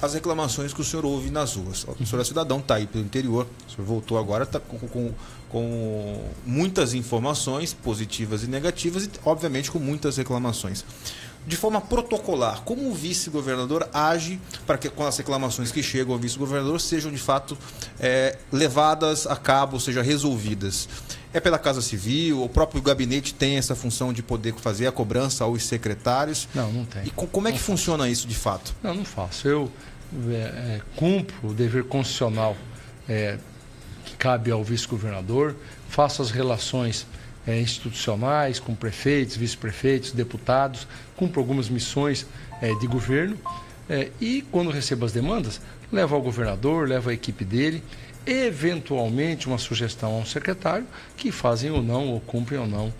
às reclamações que o senhor ouve nas ruas. O senhor é cidadão, está aí pelo interior, o senhor voltou agora, está com muitas informações positivas e negativas e, obviamente, com muitas reclamações. De forma protocolar, como o vice-governador age para que, com as reclamações que chegam ao vice-governador, sejam de fato levadas a cabo, ou seja, resolvidas? É pela Casa Civil? O próprio gabinete tem essa função de poder fazer a cobrança aos secretários? Não tem. E como é que funciona isso de fato? Não faço. Eu cumpro o dever constitucional que cabe ao vice-governador, faço as relações institucionais com prefeitos, vice-prefeitos, deputados, cumpro algumas missões de governo e quando recebo as demandas, levo ao governador, levo à equipe dele, eventualmente uma sugestão a um secretário que fazem ou não, ou cumprem ou não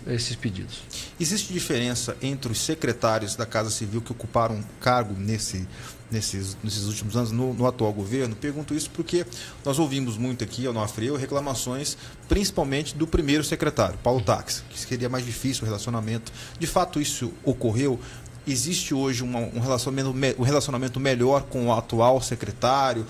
esses pedidos. Existe diferença entre os secretários da Casa Civil que ocuparam cargo nesses últimos anos no atual governo? Pergunto isso porque nós ouvimos muito aqui ao Onofre reclamações, principalmente do primeiro secretário, Paulo Taques, que seria mais difícil o relacionamento. De fato, isso ocorreu? Existe hoje um relacionamento melhor com o atual secretário,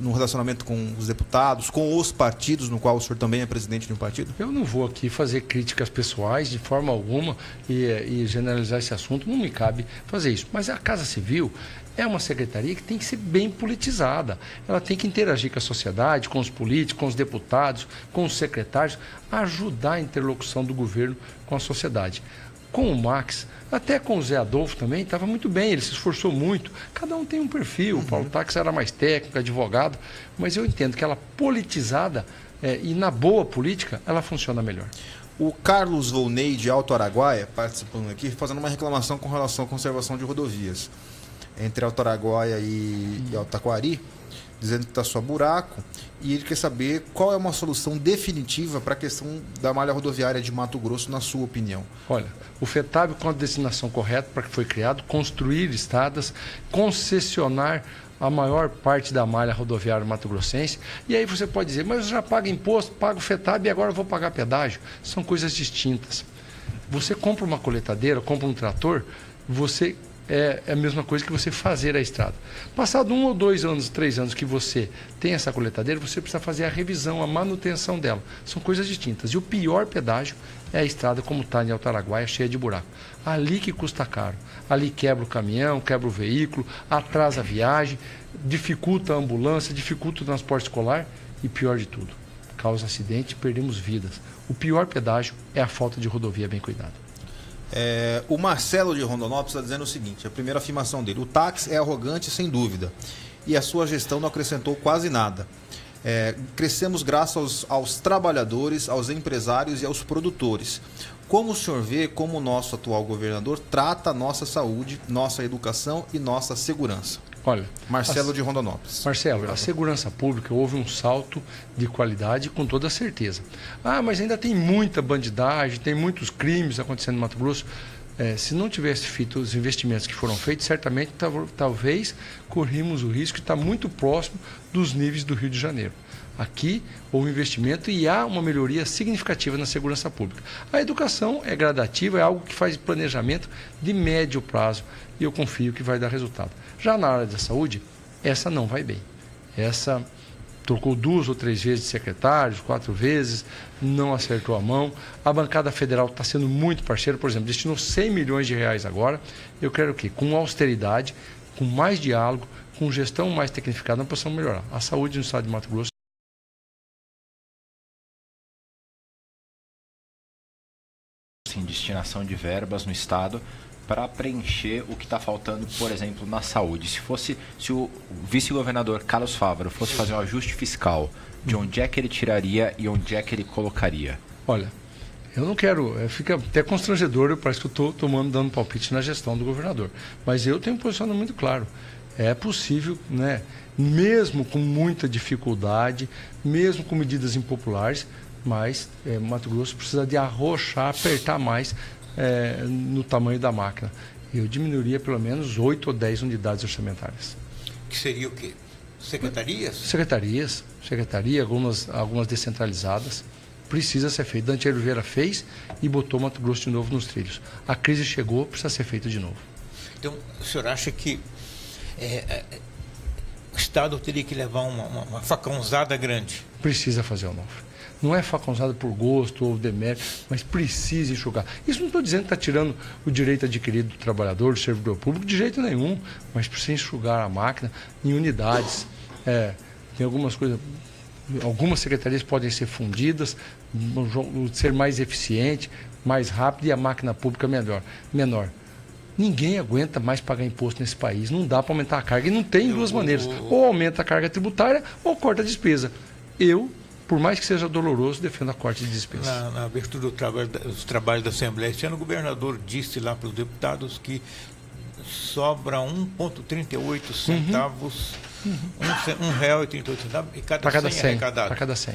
no relacionamento com os deputados, com os partidos, no qual o senhor também é presidente de um partido? Eu não vou aqui fazer críticas pessoais de forma alguma e generalizar esse assunto, não me cabe fazer isso. Mas a Casa Civil é uma secretaria que tem que ser bem politizada. Ela tem que interagir com a sociedade, com os políticos, com os deputados, com os secretários, ajudar a interlocução do governo com a sociedade. Com o Max, até com o Zé Adolfo também, estava muito bem, ele se esforçou muito. Cada um tem um perfil, o Paulo Taques era mais técnico, advogado, mas eu entendo que ela politizada e na boa política, ela funciona melhor. O Carlos Volney, de Alto Araguaia, participando aqui, fazendo uma reclamação com relação à conservação de rodovias entre Alto Araguaia e Altaquari, dizendo que está só buraco, e ele quer saber qual é uma solução definitiva para a questão da malha rodoviária de Mato Grosso, na sua opinião. Olha, o FETAB, com a destinação correta para que foi criado, construir estradas, concessionar a maior parte da malha rodoviária mato-grossense. E aí você pode dizer, mas eu já pago imposto, pago FETAB e agora eu vou pagar pedágio. São coisas distintas. Você compra uma coletadeira, compra um trator, você é a mesma coisa que você fazer a estrada. Passado 1 ou 2 anos, 3 anos que você tem essa coletadeira, você precisa fazer a revisão, a manutenção dela. São coisas distintas. E o pior pedágio é a estrada como está em Alto Araguaia, cheia de buraco. Ali que custa caro. Ali quebra o caminhão, quebra o veículo, atrasa a viagem, dificulta a ambulância, dificulta o transporte escolar e, pior de tudo, causa acidente e perdemos vidas. O pior pedágio é a falta de rodovia bem cuidada. O Marcelo de Rondonópolis está dizendo o seguinte, a primeira afirmação dele: o táxi é arrogante sem dúvida e a sua gestão não acrescentou quase nada. Crescemos graças aos trabalhadores, aos empresários e aos produtores. Como o senhor vê como o nosso atual governador trata a nossa saúde, nossa educação e nossa segurança? Olha, Marcelo de Rondonópolis. Marcelo, a segurança pública houve um salto de qualidade com toda certeza. Mas ainda tem muita bandidagem, tem muitos crimes acontecendo no Mato Grosso. Se não tivesse feito os investimentos que foram feitos, certamente talvez corríamos o risco de estar muito próximo dos níveis do Rio de Janeiro. Aqui houve investimento e há uma melhoria significativa na segurança pública. A educação é gradativa, é algo que faz planejamento de médio prazo e eu confio que vai dar resultado. Já na área da saúde, essa não vai bem. Essa trocou 2 ou 3 vezes de secretários, 4 vezes, não acertou a mão. A bancada federal está sendo muito parceira, por exemplo, destinou 100 milhões de reais agora. Eu quero que, com austeridade, com mais diálogo, com gestão mais tecnificada, nós possamos melhorar a saúde no estado de Mato Grosso. Sim, destinação de verbas no estado para preencher o que está faltando, por exemplo, na saúde. Se o vice-governador Carlos Fávaro fosse fazer um ajuste fiscal, de onde é que ele tiraria e onde é que ele colocaria? Olha, eu não quero, fica até constrangedor, parece que eu estou dando palpite na gestão do governador, mas eu tenho um posicionamento muito claro. É possível, né, mesmo com muita dificuldade, mesmo com medidas impopulares, mas Mato Grosso precisa de arrochar, apertar mais no tamanho da máquina. Eu diminuiria pelo menos 8 ou 10 unidades orçamentárias. Que seria o quê? Secretarias? Secretaria, algumas descentralizadas. Precisa ser feito. Dante Oliveira fez e botou Mato Grosso de novo nos trilhos. A crise chegou, precisa ser feito de novo. Então, o senhor acha que o Estado teria que levar uma facãozada grande? Precisa fazer o novo. Não é facãozada por gosto ou demérito, mas precisa enxugar. Isso não estou dizendo que está tirando o direito adquirido do trabalhador, do servidor público, de jeito nenhum, mas precisa enxugar a máquina em unidades. Tem algumas coisas, algumas secretarias podem ser fundidas, ser mais eficiente, mais rápido e a máquina pública menor. Ninguém aguenta mais pagar imposto nesse país. Não dá para aumentar a carga. E não tem duas maneiras. Ou aumenta a carga tributária ou corta a despesa. Por mais que seja doloroso, defendo a corte de despesa. Na abertura dos trabalhos da Assembleia, este ano o governador disse lá para os deputados que sobra 1,38 centavos, R$1,38 e cada 100 arrecadado. Para cada 100.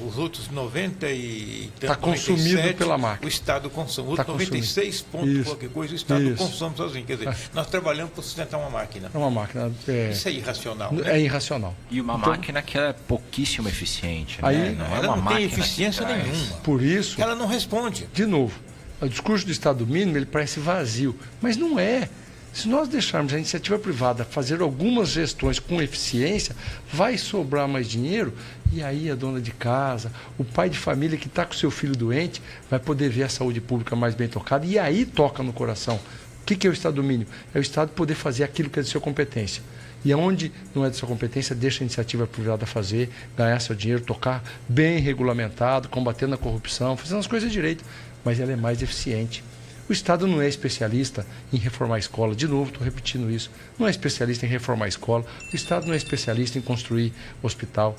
Os outros 90 e está consumido pela máquina. O Estado consome. Outros 96 pontos, qualquer coisa, o Estado consome sozinho. Quer dizer, nós trabalhamos para sustentar uma máquina. É uma máquina. Isso é irracional. Né? É irracional. E uma máquina que é pouquíssimo eficiente. Né? Ela não tem eficiência nenhuma. Por isso. Ela não responde. De novo, o discurso do Estado mínimo ele parece vazio, mas não é. Se nós deixarmos a iniciativa privada fazer algumas gestões com eficiência, vai sobrar mais dinheiro e aí a dona de casa, o pai de família que está com seu filho doente, vai poder ver a saúde pública mais bem tocada e aí toca no coração. O que é o Estado mínimo? É o Estado poder fazer aquilo que é de sua competência. E aonde não é de sua competência, deixa a iniciativa privada fazer, ganhar seu dinheiro, tocar bem regulamentado, combatendo a corrupção, fazendo as coisas direito, mas ela é mais eficiente. O Estado não é especialista em reformar a escola. De novo, estou repetindo isso. Não é especialista em reformar a escola. O Estado não é especialista em construir hospital.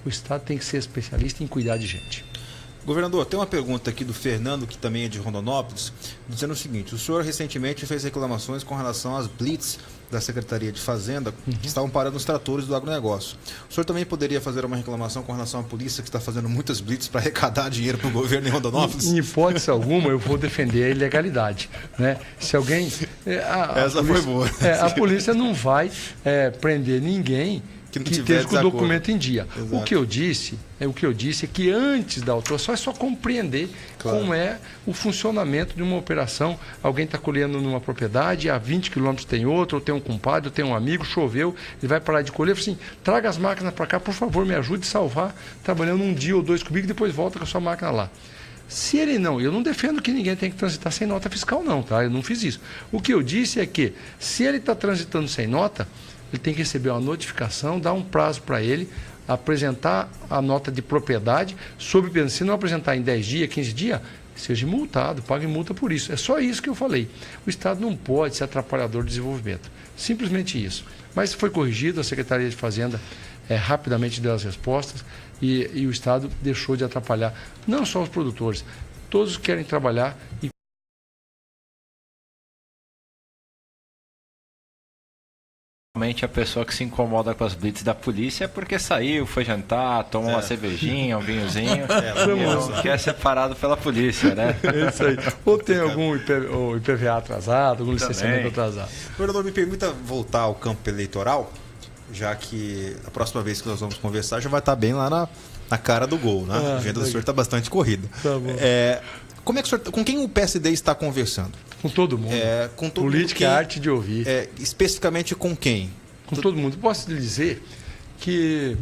O Estado tem que ser especialista em cuidar de gente. Governador, tem uma pergunta aqui do Fernando, que também é de Rondonópolis, dizendo o seguinte: o senhor recentemente fez reclamações com relação às blitz da Secretaria de Fazenda, que estavam parando os tratores do agronegócio. O senhor também poderia fazer uma reclamação com relação à polícia, que está fazendo muitas blitz para arrecadar dinheiro para o governo em Rondonópolis? Em hipótese alguma, eu vou defender a ilegalidade, né? Se alguém... Essa foi boa. A polícia não vai prender ninguém que esteja com o documento em dia. Exato. O que eu disse é que antes da autuação é só compreender como é o funcionamento de uma operação. Alguém está colhendo numa propriedade, a 20 quilômetros tem outro, ou tem um compadre, ou tem um amigo, choveu, ele vai parar de colher, assim, traga as máquinas para cá, por favor, me ajude a salvar, trabalhando um dia ou dois comigo e depois volta com a sua máquina lá. Se ele não, eu não defendo que ninguém tem que transitar sem nota fiscal não, tá? Eu não fiz isso. O que eu disse é que, se ele está transitando sem nota, ele tem que receber uma notificação, dar um prazo para ele, apresentar a nota de propriedade, sob pena, se não apresentar em 10 dias, 15 dias, seja multado, pague multa por isso. É só isso que eu falei. O Estado não pode ser atrapalhador do desenvolvimento. Simplesmente isso. Mas foi corrigido, a Secretaria de Fazenda rapidamente deu as respostas e o Estado deixou de atrapalhar não só os produtores, todos querem trabalhar e a pessoa que se incomoda com as blitz da polícia é porque saiu, foi jantar, tomou uma cervejinha, um vinhozinho, não quer ser parado pela polícia, né? É isso aí. Ou tem algum IPVA atrasado, algum licenciamento atrasado. Governador, me permita voltar ao campo eleitoral, já que a próxima vez que nós vamos conversar já vai estar bem lá na cara do gol, né? A agenda do senhor está bastante corrida. Tá bom. Como é que o senhor, com quem o PSD está conversando? Com todo mundo. Com todo Política mundo. É arte de ouvir. Especificamente com quem? Com todo mundo. Posso lhe dizer que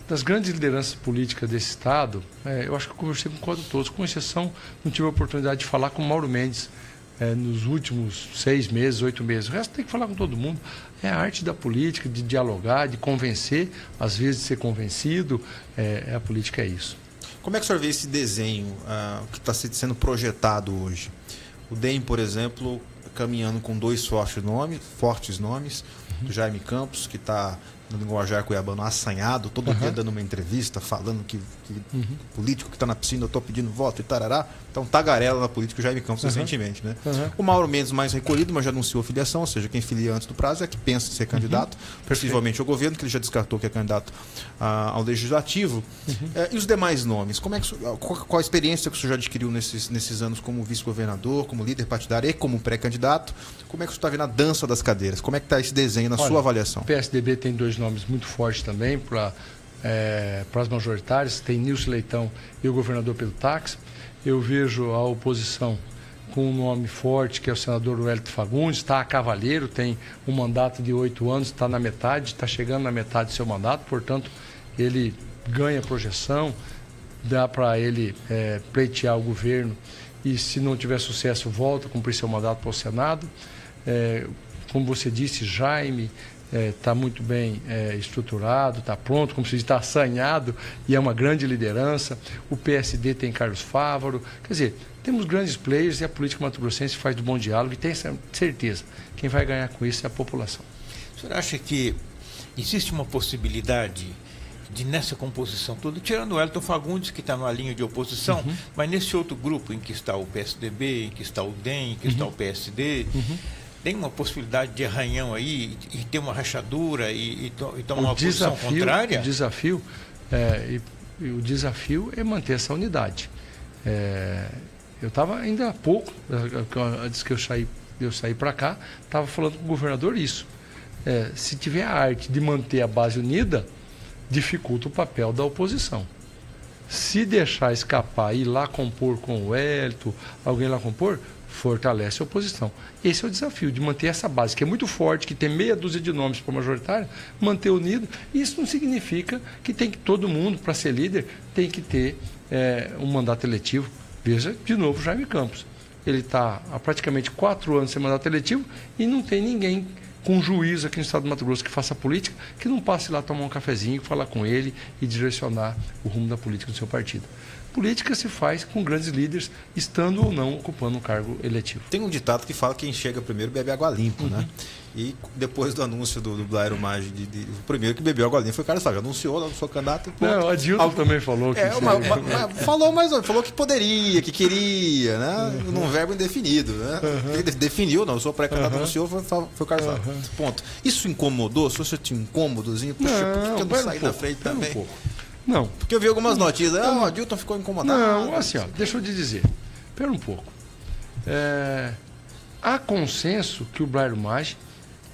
das grandes lideranças políticas desse Estado, eu acho que eu conversei com quase todos, com exceção, não tive a oportunidade de falar com o Mauro Mendes nos últimos 6 meses, 8 meses. O resto tem que falar com todo mundo. É a arte da política, de dialogar, de convencer, às vezes de ser convencido. A política é isso. Como é que o senhor vê esse desenho que está sendo projetado hoje? O DEM, por exemplo, caminhando com 2 fortes nomes, do Jaime Campos, que está no linguajar cuiabano assanhado, todo dia dando uma entrevista, falando que político que está na piscina, eu estou pedindo voto e tarará. Então, tagarela na política, o Jaime Campos recentemente, né? O Mauro Mendes mais recolhido, mas já anunciou filiação, ou seja, quem filia antes do prazo é que pensa em ser candidato, possivelmente ao governo, que ele já descartou que é candidato ao legislativo. E os demais nomes? Qual a experiência que o senhor já adquiriu nesses anos como vice-governador, como líder partidário e como pré-candidato? Como é que o senhor está vendo a dança das cadeiras? Como é que está esse desenho na sua avaliação? O PSDB tem 2 nomes muito fortes também para as majoritárias, tem Nilson Leitão e o governador Pedro Táxi. Eu vejo a oposição com um nome forte, que é o senador Wellington Fagundes, está a cavaleiro, tem um mandato de 8 anos, está na metade, está chegando na metade do seu mandato, portanto, ele ganha projeção, dá para ele pleitear o governo e, se não tiver sucesso, volta a cumprir seu mandato para o Senado. Como você disse, Jaime está muito bem estruturado, está pronto, como se diz, está assanhado e é uma grande liderança. O PSD tem Carlos Fávaro. Quer dizer, temos grandes players e a política mato-grossense faz do bom diálogo e tem certeza. Quem vai ganhar com isso é a população. O senhor acha que existe uma possibilidade de, nessa composição toda, tirando o Wellington Fagundes, que está numa linha de oposição, mas nesse outro grupo em que está o PSDB, em que está o DEM, em que está o PSD... Tem uma possibilidade de arranhão aí e ter uma rachadura e tomar uma posição contrária? O desafio é manter essa unidade. Eu estava ainda há pouco, antes que eu saí para cá, estava falando com o governador isso. Se tiver a arte de manter a base unida, dificulta o papel da oposição. Se deixar escapar e ir lá compor com o Wellington, alguém lá compor, fortalece a oposição. Esse é o desafio, de manter essa base, que é muito forte, que tem meia dúzia de nomes para majoritária, manter unido. Isso não significa que tem que todo mundo, para ser líder, tem que ter um mandato eletivo. Veja, de novo, Jaime Campos. Ele está há praticamente 4 anos sem mandato eletivo e não tem ninguém com juízo aqui no estado do Mato Grosso que faça política, que não passe lá tomar um cafezinho, falar com ele e direcionar o rumo da política do seu partido. Política se faz com grandes líderes, estando ou não ocupando um cargo eletivo. Tem um ditado que fala que quem chega primeiro bebe água limpa, né? E depois do anúncio do Blairo Maggi, o primeiro que bebeu água limpa foi o Carlos Fábio. Anunciou lá, sou candidato. Não, o Adilton também falou que... falou que poderia, que queria, né? Num verbo indefinido, né? Ele definiu, não, eu sou pré-candidato, anunciou, foi o Carlos Fábio. Ponto. Isso incomodou? Se você tinha um incômodozinho, puxa, por que eu não saí da frente também? Não. Porque eu vi algumas notícias, o Adilton ficou incomodado. Não, assim, deixa eu te dizer. Espera um pouco. Há consenso que o Blairo Maggi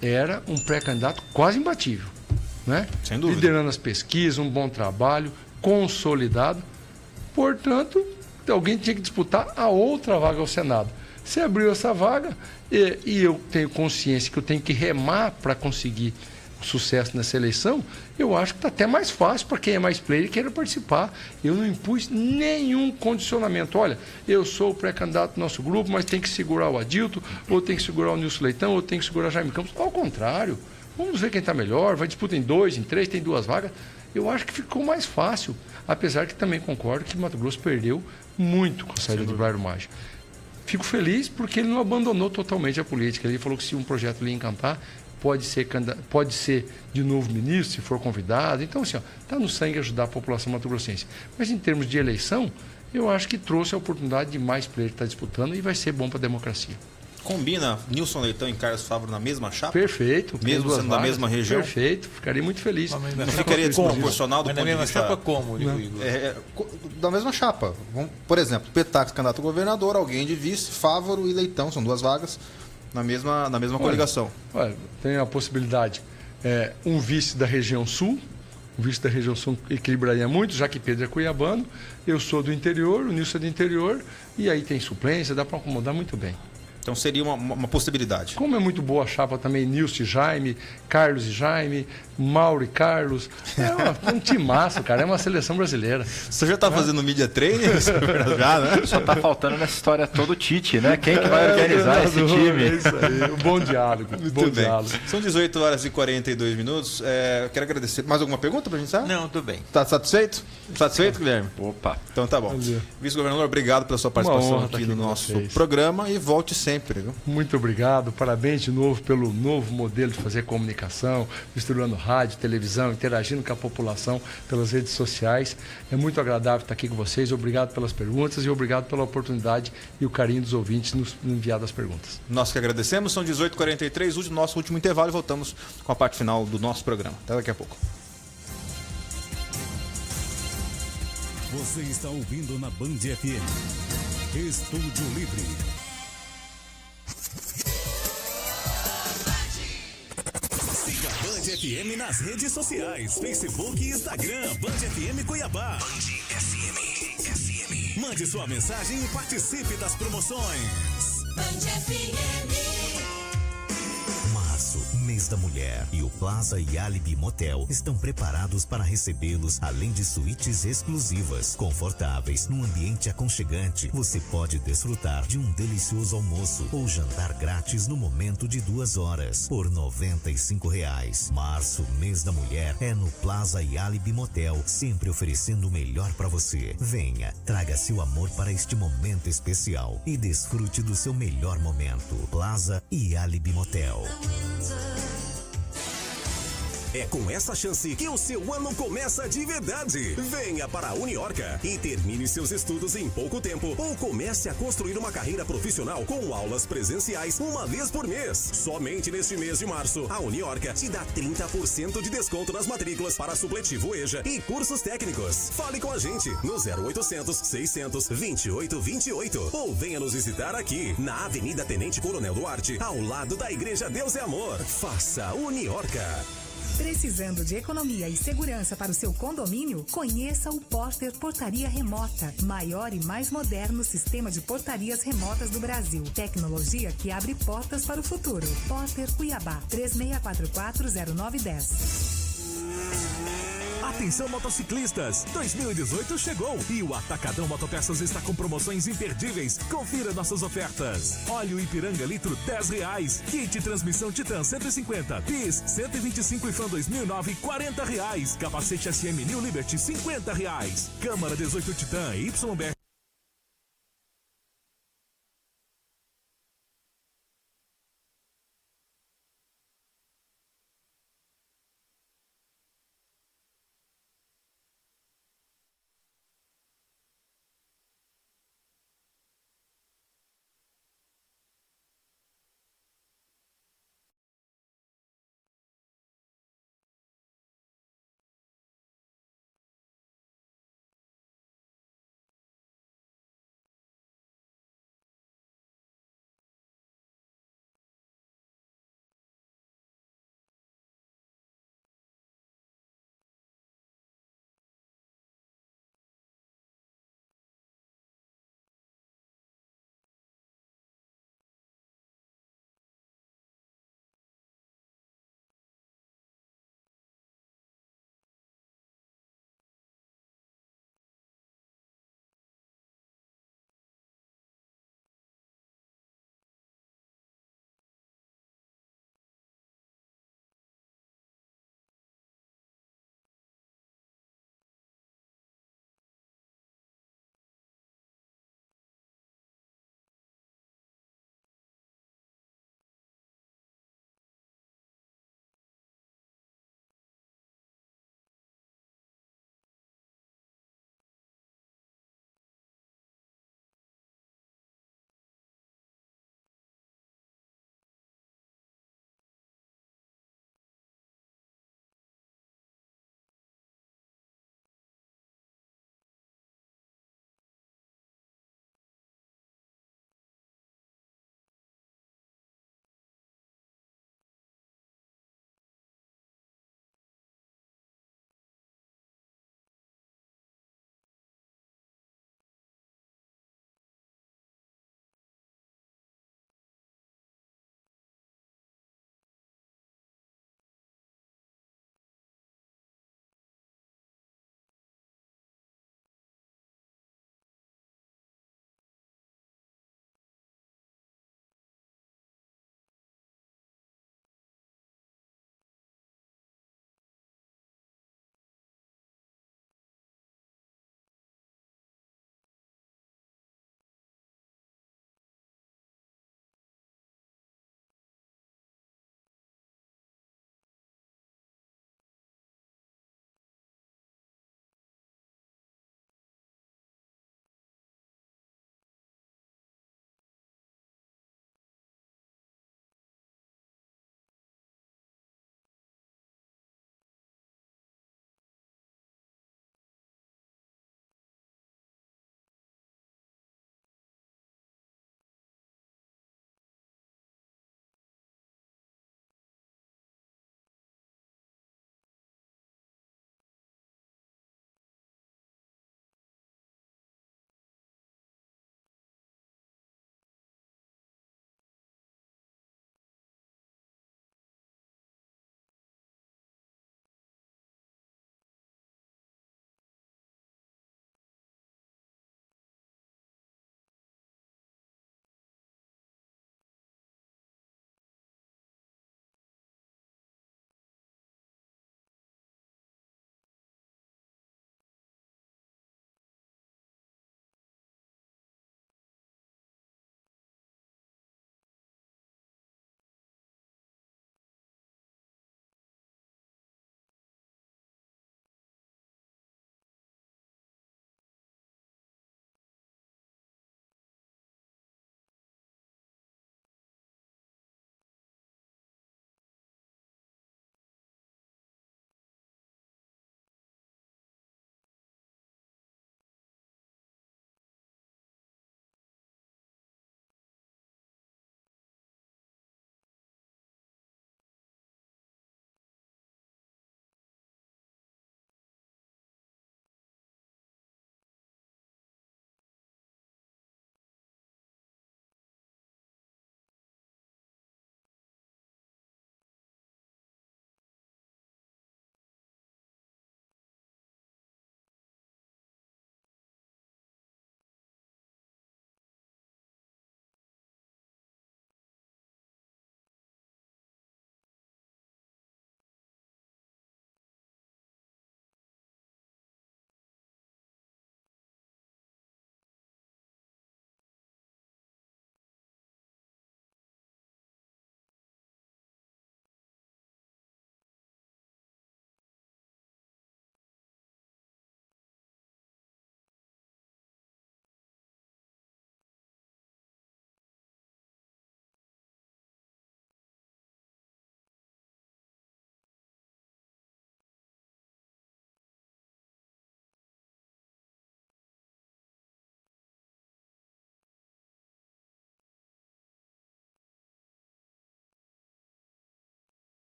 era um pré-candidato quase imbatível, né? Sem dúvida. Liderando as pesquisas, um bom trabalho, consolidado. Portanto, alguém tinha que disputar a outra vaga ao Senado. Você abriu essa vaga e eu tenho consciência que eu tenho que remar para conseguir sucesso nessa eleição, eu acho que está até mais fácil para quem é mais player e queira participar. Eu não impus nenhum condicionamento. Olha, eu sou o pré-candidato do nosso grupo, mas tem que segurar o Adilton, ou tem que segurar o Nilson Leitão, ou tem que segurar o Jaime Campos. Ao contrário, vamos ver quem está melhor, vai disputar em 2, em 3, tem 2 vagas. Eu acho que ficou mais fácil, apesar que também concordo que Mato Grosso perdeu muito com a saída do Blairo Maggi. Fico feliz porque ele não abandonou totalmente a política. Ele falou que se um projeto lhe encantar, pode ser de novo ministro, se for convidado. Então, assim, está no sangue ajudar a população mato-grossense. Mas, em termos de eleição, eu acho que trouxe a oportunidade de mais player estar disputando e vai ser bom para a democracia. Combina Nilson Leitão e Carlos Fávaro na mesma chapa? Perfeito. Mesmo sendo da mesma região? Perfeito. Ficaria muito feliz. Não ficaria desproporcional do ponto de vista... Na mesma chapa como, Igor? Da mesma chapa. Por exemplo, Petax, candidato a governador, alguém de vice, Fávaro e Leitão, são 2 vagas. Na mesma coligação. Olha, tem a possibilidade, um vice da região sul, o vice da região sul equilibraria muito, já que Pedro é cuiabano, eu sou do interior, o Nilson é do interior, e aí tem suplência, dá para acomodar muito bem. Então seria uma possibilidade. Como é muito boa a chapa também, Nilson e Jaime, Carlos e Jaime, Mauro e Carlos. É um timaço, cara. É uma seleção brasileira. Você já está fazendo media training? Já, né? Só está faltando nessa história todo o Tite, né? Quem que vai organizar esse time? É isso aí. Um bom diálogo. Muito bem. São 18 horas e 42 minutos. Quero agradecer. Mais alguma pergunta para a gente saber? Não, tudo bem. Está satisfeito? Satisfeito, Guilherme? Opa. Então tá bom. Vice-governador, obrigado pela sua participação aqui no nosso programa e volte sempre. Viu? Muito obrigado. Parabéns de novo pelo novo modelo de fazer comunicação, misturando rádio, televisão, interagindo com a população pelas redes sociais. É muito agradável estar aqui com vocês. Obrigado pelas perguntas e obrigado pela oportunidade e o carinho dos ouvintes nos enviar das perguntas. Nós que agradecemos. São 18h43, nosso último intervalo e voltamos com a parte final do nosso programa. Até daqui a pouco. Você está ouvindo na Band FM. Estúdio Livre. Siga a Band FM nas redes sociais, Facebook e Instagram, Band FM Cuiabá. Band FM. Mande sua mensagem e participe das promoções. Band FM. Março, mês da mulher, e o Plaza e Alibi Motel estão preparados para recebê-los, além de suítes exclusivas, confortáveis, num ambiente aconchegante. Você pode desfrutar de um delicioso almoço ou jantar grátis no momento de 2 horas, por R$ 95. Março, mês da mulher, é no Plaza e Alibi Motel, sempre oferecendo o melhor para você. Venha, traga seu amor para este momento especial e desfrute do seu melhor momento. Plaza e Alibi Motel. É com essa chance que o seu ano começa de verdade. Venha para a Uniorca e termine seus estudos em pouco tempo ou comece a construir uma carreira profissional com aulas presenciais uma vez por mês. Somente neste mês de março, a Uniorca te dá 30% de desconto nas matrículas para supletivo EJA e cursos técnicos. Fale com a gente no 0800 600 2828 ou venha nos visitar aqui na Avenida Tenente Coronel Duarte, ao lado da Igreja Deus é Amor. Faça Uniorca. Precisando de economia e segurança para o seu condomínio? Conheça o Porter Portaria Remota, maior e mais moderno sistema de portarias remotas do Brasil. Tecnologia que abre portas para o futuro. Porter Cuiabá, 36440910. Atenção motociclistas, 2018 chegou e o Atacadão Motopeças está com promoções imperdíveis. Confira nossas ofertas. Óleo Ipiranga litro R$10. Kit transmissão Titan 150. PIS 125 e Fan 2009 R$40. Capacete SM New Liberty R$50. Câmara 18 Titan YBR